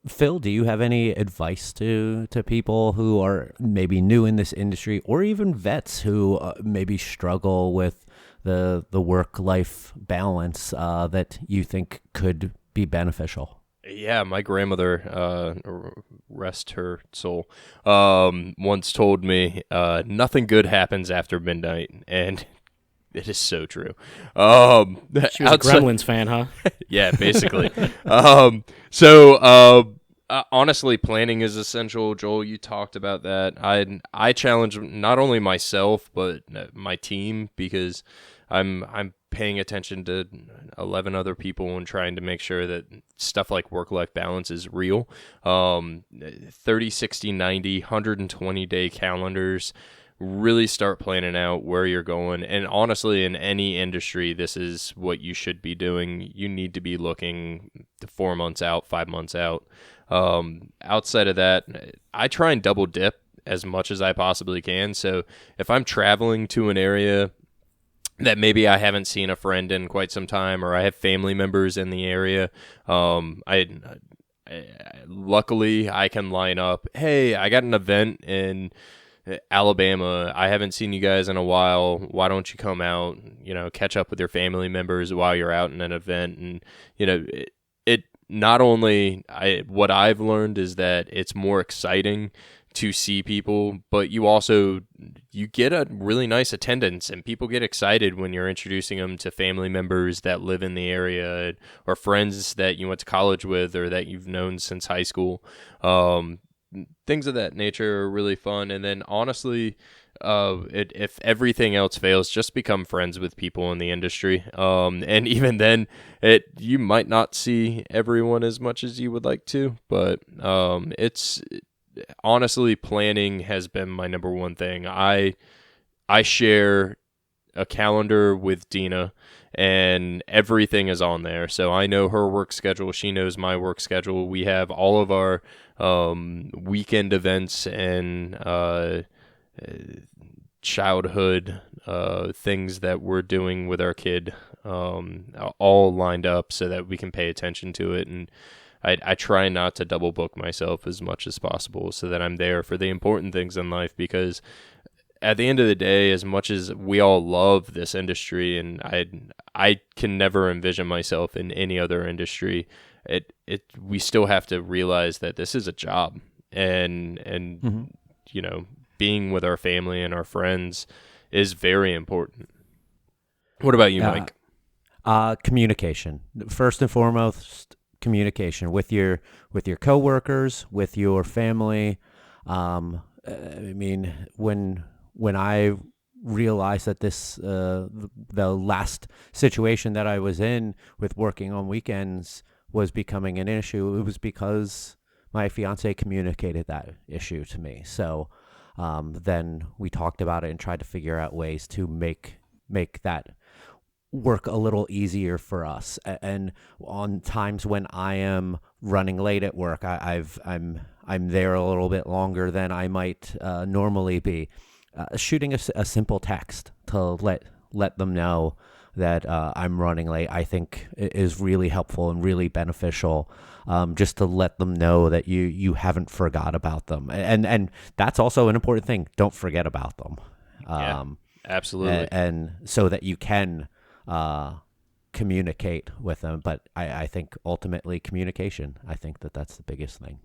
Phil, do you have any advice to people who are maybe new in this industry, or even vets who maybe struggle with the work-life balance that you think could be beneficial? Yeah, my grandmother, rest her soul, once told me nothing good happens after midnight, and it is so true. She was a Gremlins fan, huh? Yeah, basically. Honestly, planning is essential. Joel, you talked about that. I challenge not only myself but my team, because I'm paying attention to 11 other people and trying to make sure that stuff like work-life balance is real. 30, 60, 90, 120-day calendars. Really start planning out where you're going. And honestly, in any industry, this is what you should be doing. You need to be looking 4 months out, 5 months out. Outside of that, I try and double dip as much as I possibly can. So if I'm traveling to an area that maybe I haven't seen a friend in quite some time, or I have family members in the area, luckily I can line up, hey, I got an event in Alabama. I haven't seen you guys in a while. Why don't you come out, catch up with your family members while you're out in an event? And, it not only, what I've learned is that it's more exciting to see people, but you get a really nice attendance, and people get excited when you're introducing them to family members that live in the area, or friends that you went to college with or that you've known since high school. Things of that nature are really fun. And then honestly, if everything else fails, just become friends with people in the industry. And even then, you might not see everyone as much as you would like to, but it's honestly, planning has been my number one thing. I share a calendar with Dina, and everything is on there. So I know her work schedule. She knows my work schedule. We have all of our weekend events and childhood things that we're doing with our kid all lined up so that we can pay attention to it. And I try not to double book myself as much as possible so that I'm there for the important things in life, because at the end of the day, as much as we all love this industry, and I can never envision myself in any other industry, we still have to realize that this is a job, and Mm-hmm. Being with our family and our friends is very important. What about you, Mike? Communication. First and foremost, communication with your coworkers, with your family. I mean, when I realized that the last situation that I was in with working on weekends was becoming an issue, it was because my fiance communicated that issue to me. So then we talked about it and tried to figure out ways to make that work a little easier for us. And on times when I am running late at work, I'm there a little bit longer than I might normally be. Shooting a simple text to let them know that I'm running late, I think is really helpful and really beneficial. Just to let them know that you haven't forgot about them, and that's also an important thing. Don't forget about them. Yeah, absolutely. And so that you can communicate with them. But I think ultimately communication. I think that's the biggest thing.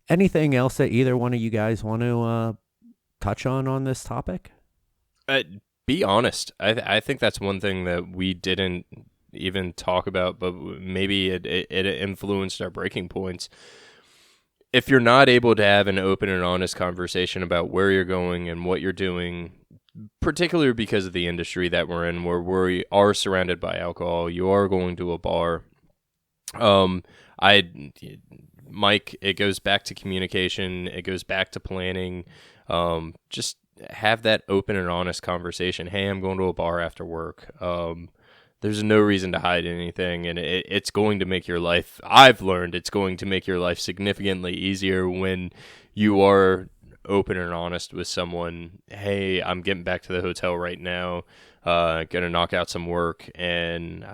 Anything else that either one of you guys want to touch on this topic? Be honest. I think that's one thing that we didn't even talk about, but maybe it influenced our breaking points. If you're not able to have an open and honest conversation about where you're going and what you're doing, particularly because of the industry that we're in, where we are surrounded by alcohol, you are going to a bar. Mike, it goes back to communication. It goes back to planning. Just have that open and honest conversation. Hey, I'm going to a bar after work. There's no reason to hide anything, and it's going to make your life, I've learned, it's going to make your life significantly easier when you are open and honest with someone. Hey, I'm getting back to the hotel right now, gonna knock out some work, and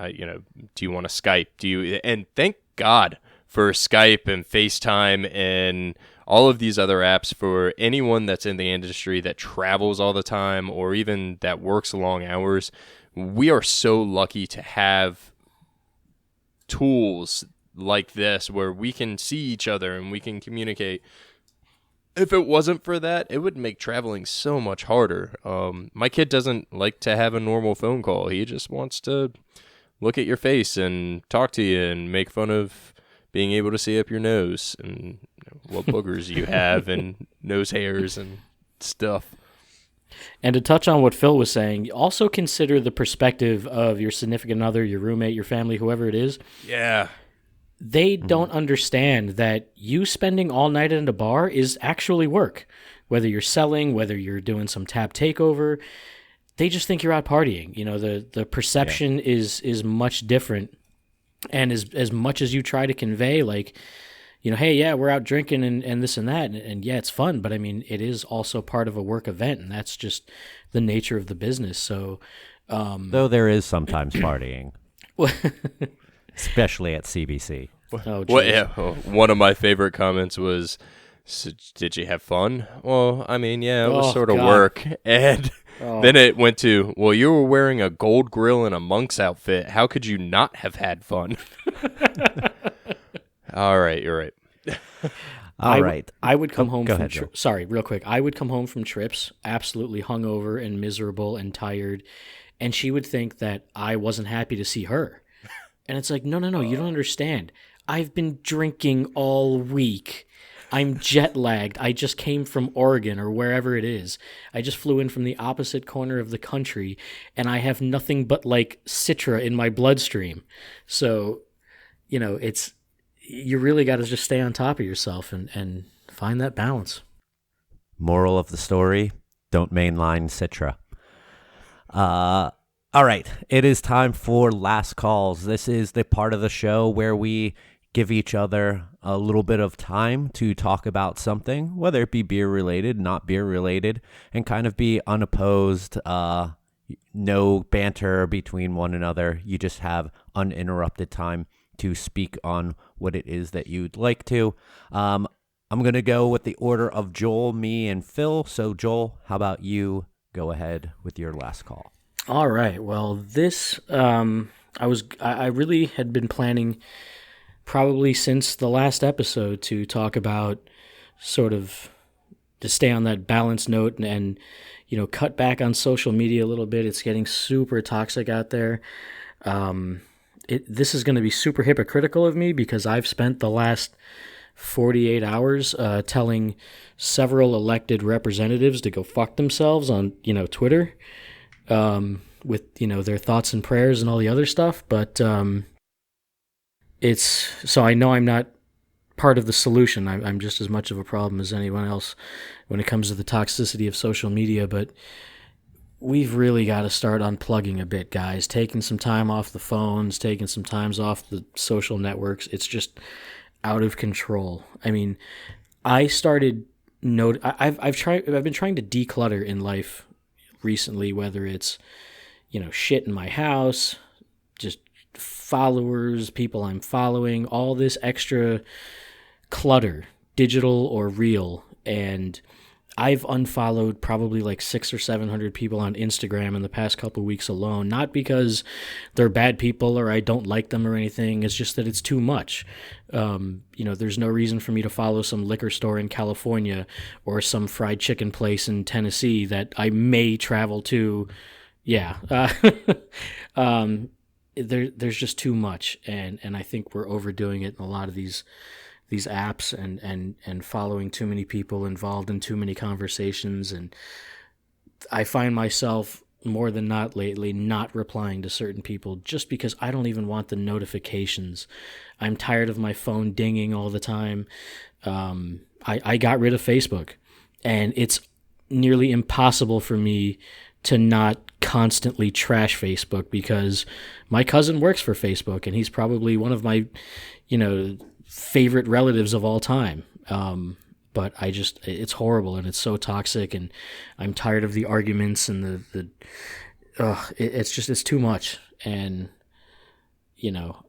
do you want to Skype? And thank God for Skype and FaceTime and all of these other apps for anyone that's in the industry that travels all the time or even that works long hours. We are so lucky to have tools like this where we can see each other and we can communicate. If it wasn't for that, it would make traveling so much harder. My kid doesn't like to have a normal phone call. He just wants to look at your face and talk to you and make fun of being able to see up your nose and what boogers you have and nose hairs and stuff. And to touch on what Phil was saying, also consider the perspective of your significant other, your roommate, your family, whoever it is. Yeah. They don't understand that you spending all night at a bar is actually work. Whether you're selling, whether you're doing some tap takeover, they just think you're out partying. You know, the perception is much different. And as much as you try to convey, like, you know, hey, yeah, we're out drinking and this and that, and yeah, it's fun, but I mean, it is also part of a work event, and that's just the nature of the business. So, Though there is sometimes partying, especially at CBC. oh, Well, geez. yeah, one of my favorite comments was, "So, did you have fun?" Well, I mean, yeah, it was Oh, sort of God. work. And then it went to, well, you were wearing a gold grill and a monk's outfit. How could you not have had fun? All right, you're right. All right. I would come home go from ahead, Joe. sorry, real quick. I would come home from trips absolutely hungover and miserable and tired, and she would think that I wasn't happy to see her. And it's like, no, you don't understand. I've been drinking all week. I'm jet lagged. I just came from Oregon or wherever it is. I just flew in from the opposite corner of the country, and I have nothing but like Citra in my bloodstream. So, you know, you really got to just stay on top of yourself and find that balance. Moral of the story, don't mainline Citra. All right, it is time for last calls. This is the part of the show where we give each other a little bit of time to talk about something, whether it be beer related, not beer related, and kind of be unopposed, no banter between one another. You just have uninterrupted time to speak on what it is that you'd like to. I'm going to go with the order of Joel, me, and Phil. So, Joel, how about you go ahead with your last call? All right. Well, this I really had been planning probably since the last episode to talk about sort of to stay on that balanced note and you know, cut back on social media a little bit. It's getting super toxic out there. This is going to be super hypocritical of me because I've spent the last 48 hours telling several elected representatives to go fuck themselves on, you know, Twitter with, you know, their thoughts and prayers and all the other stuff. But so I know I'm not part of the solution. I'm just as much of a problem as anyone else when it comes to the toxicity of social media. But we've really got to start unplugging a bit, guys. Taking some time off the phones, taking some times off the social networks. It's just out of control. I mean, I've been trying to declutter in life recently, whether it's, you know, shit in my house, just followers, people I'm following, all this extra clutter, digital or real. And I've unfollowed probably like 600 or 700 people on Instagram in the past couple of weeks alone. Not because they're bad people or I don't like them or anything. It's just that it's too much. You know, there's no reason for me to follow some liquor store in California or some fried chicken place in Tennessee that I may travel to. Yeah. There's just too much. And I think we're overdoing it in a lot of these apps and following too many people, involved in too many conversations. And I find myself more than not lately not replying to certain people just because I don't even want the notifications. I'm tired of my phone dinging all the time. I got rid of Facebook, and it's nearly impossible for me to not constantly trash Facebook because my cousin works for Facebook and he's probably one of my, you know, favorite relatives of all time. But it's horrible and it's so toxic and I'm tired of the arguments and it's too much. And, you know,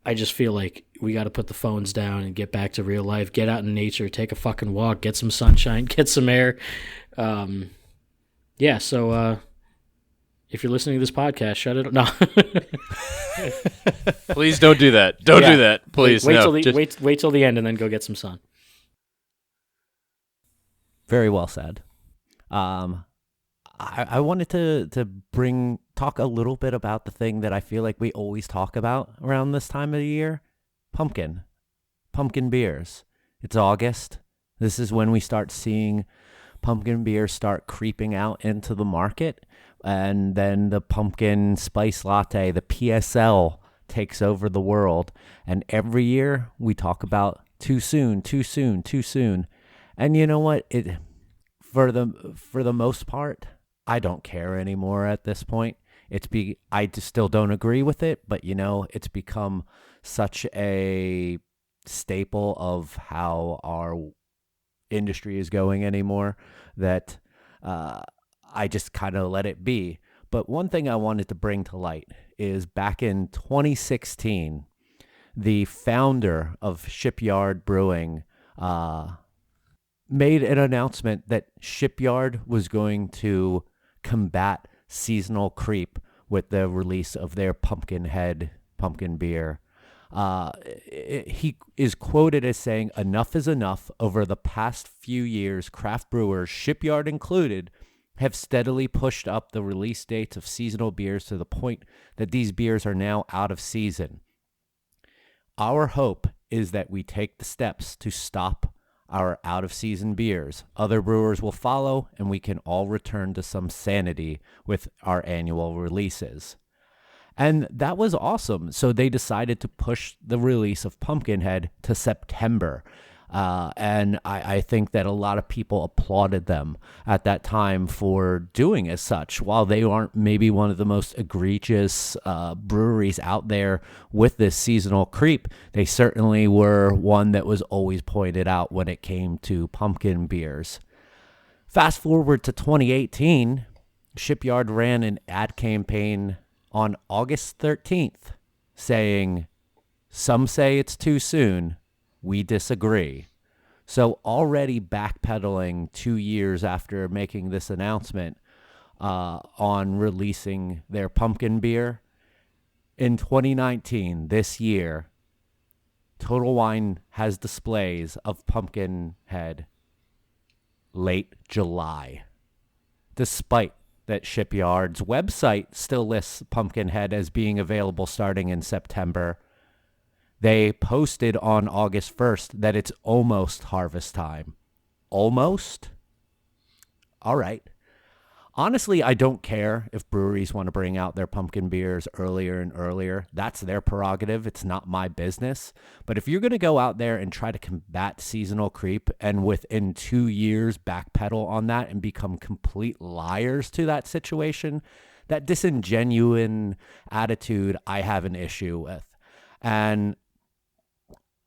I just feel like we got to put the phones down and get back to real life, get out in nature, take a fucking walk, get some sunshine, get some air. Yeah. So, if you're listening to this podcast, shut it up. No. Please don't do that. Don't do that. Please. Wait no. till the end and then go get some sun. Very well said. I wanted to talk a little bit about the thing that I feel like we always talk about around this time of the year: pumpkin beers. It's August. This is when we start seeing pumpkin beers start creeping out into the market, and then the pumpkin spice latte, the PSL, takes over the world. And every year we talk about too soon, too soon, too soon. And you know what? For the most part, I don't care anymore at this point. I just still don't agree with it, but it's become such a staple of how our industry is going anymore that I just kind of let it be. But one thing I wanted to bring to light is back in 2016, the founder of Shipyard Brewing made an announcement that Shipyard was going to combat seasonal creep with the release of their Pumpkinhead pumpkin beer. He is quoted as saying, "Enough is enough. Over the past few years, craft brewers, Shipyard included, have steadily pushed up the release dates of seasonal beers to the point that these beers are now out of season. Our hope is that we take the steps to stop our out-of-season beers. Other brewers will follow, and we can all return to some sanity with our annual releases." And that was awesome. So they decided to push the release of Pumpkinhead to September. And I think that a lot of people applauded them at that time for doing as such. While they aren't maybe one of the most egregious breweries out there with this seasonal creep, they certainly were one that was always pointed out when it came to pumpkin beers. Fast forward to 2018, Shipyard ran an ad campaign on August 13th saying, "Some say it's too soon. We disagree." So already backpedaling 2 years after making this announcement on releasing their pumpkin beer, in 2019, this year, Total Wine has displays of Pumpkinhead late July, despite that Shipyard's website still lists Pumpkinhead as being available starting in September. They posted on August 1st that it's almost harvest time. Almost? All right. Honestly, I don't care if breweries want to bring out their pumpkin beers earlier and earlier. That's their prerogative. It's not my business. But if you're going to go out there and try to combat seasonal creep and within 2 years backpedal on that and become complete liars to that situation, that disingenuine attitude I have an issue with. And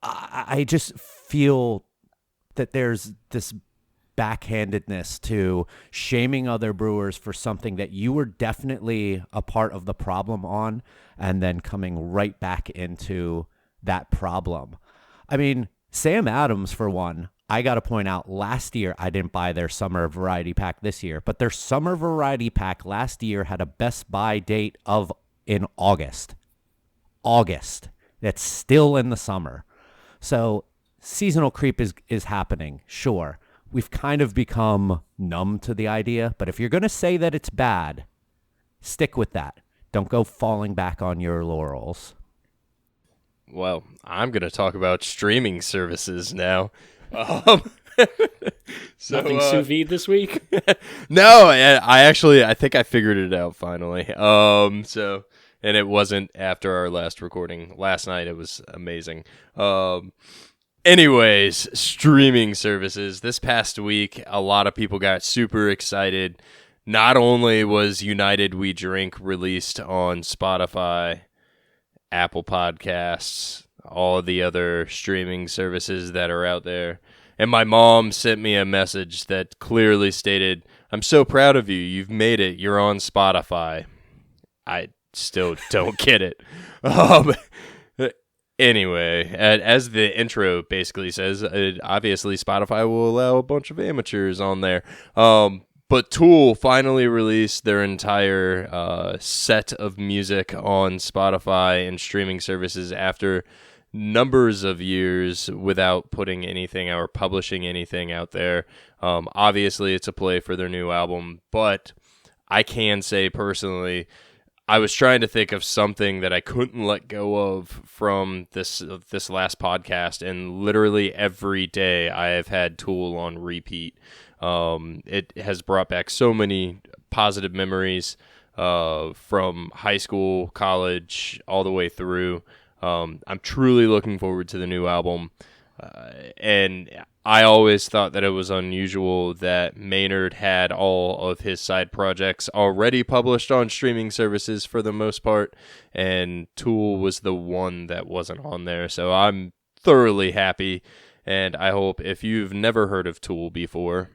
I just feel that there's this backhandedness to shaming other brewers for something that you were definitely a part of the problem on, and then coming right back into that problem. I mean, Sam Adams, for one, I got to point out, last year I didn't buy their summer variety pack this year, but their summer variety pack last year had a best buy date of in August. That's still in the summer. So seasonal creep is happening, sure. We've kind of become numb to the idea, but if you're going to say that it's bad, stick with that. Don't go falling back on your laurels. Well, I'm going to talk about streaming services now. Nothing sous vide this week? No, I think I figured it out finally. And it wasn't after our last recording last night. It was amazing. Anyways, streaming services. This past week, a lot of people got super excited. Not only was United We Drink released on Spotify, Apple Podcasts, all the other streaming services that are out there, and my mom sent me a message that clearly stated, "I'm so proud of you. You've made it. You're on Spotify." I still don't get it. Anyway, as the intro basically says, obviously Spotify will allow a bunch of amateurs on there. But Tool finally released their entire set of music on Spotify and streaming services after numbers of years without putting anything or publishing anything out there. Obviously, it's a play for their new album, but I can say personally, I was trying to think of something that I couldn't let go of from this last podcast, and literally every day I have had Tool on repeat. It has brought back so many positive memories from high school, college, all the way through. I'm truly looking forward to the new album. And I always thought that it was unusual that Maynard had all of his side projects already published on streaming services for the most part, and Tool was the one that wasn't on there. So I'm thoroughly happy, and I hope if you've never heard of Tool before,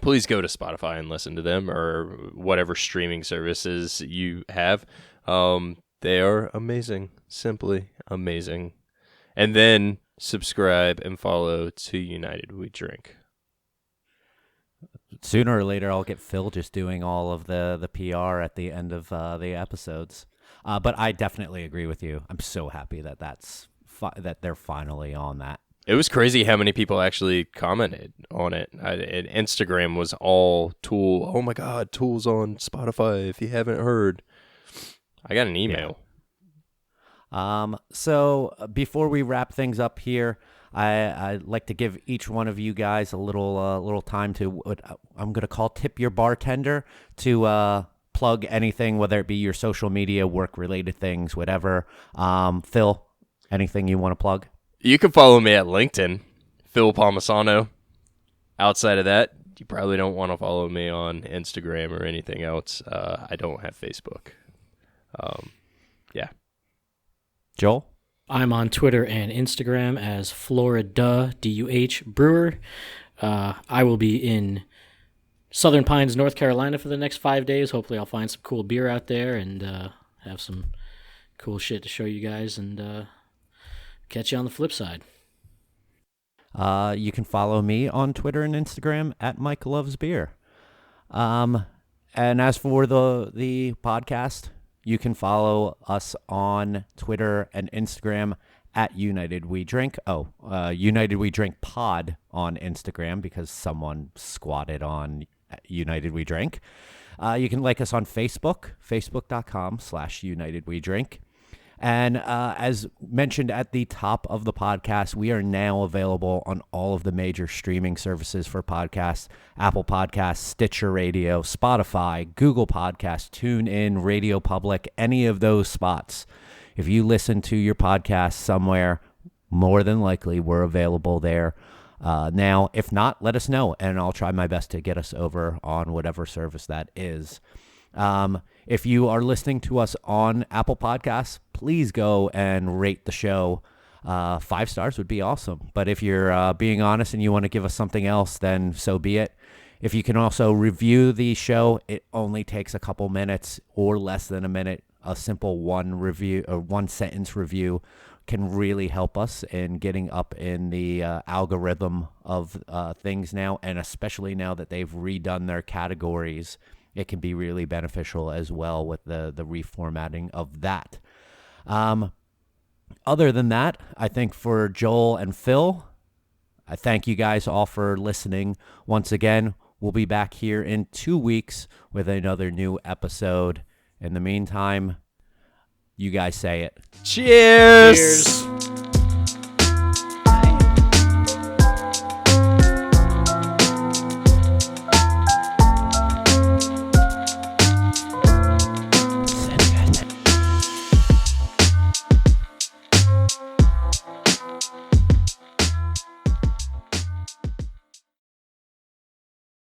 please go to Spotify and listen to them, or whatever streaming services you have. They are amazing, simply amazing. And then subscribe and follow to United We Drink. Sooner or later, I'll get Phil just doing all of the PR at the end of the episodes. But I definitely agree with you. I'm so happy that that they're finally on that. It was crazy how many people actually commented on it. And Instagram was all Tool. Oh my God, Tool's on Spotify if you haven't heard. I got an email. So before we wrap things up here, I'd like to give each one of you guys a little time to what I'm going to call tip your bartender to plug anything, whether it be your social media, work-related things, whatever. Phil, anything you want to plug? You can follow me at LinkedIn, Phil Palmisano. Outside of that, you probably don't want to follow me on Instagram or anything else. I don't have Facebook. Yeah. Joel? I'm on Twitter and Instagram as Florida, D-U-H, Brewer. I will be in Southern Pines, North Carolina for the next 5 days. Hopefully I'll find some cool beer out there and have some cool shit to show you guys, and catch you on the flip side. You can follow me on Twitter and Instagram at Mike Loves Beer. And as for the podcast, you can follow us on Twitter and Instagram at United We Drink. United We Drink Pod on Instagram because someone squatted on United We Drink. You can like us on Facebook, facebook.com/United We Drink. And as mentioned at the top of the podcast, we are now available on all of the major streaming services for podcasts: Apple Podcasts, Stitcher Radio, Spotify, Google Podcasts, TuneIn, Radio Public, any of those spots. If you listen to your podcast somewhere, more than likely we're available there. Now, if not, let us know, and I'll try my best to get us over on whatever service that is. If you are listening to us on Apple Podcasts, please go and rate the show. 5 stars would be awesome. But if you're being honest and you want to give us something else, then so be it. If you can also review the show, it only takes a couple minutes or less than a minute. A simple one sentence review can really help us in getting up in the algorithm of things now, and especially now that they've redone their categories. It can be really beneficial as well with the reformatting of that. Other than that, I think for Joel and Phil, I thank you guys all for listening. Once again, we'll be back here in 2 weeks with another new episode. In the meantime, you guys say it. Cheers! Cheers.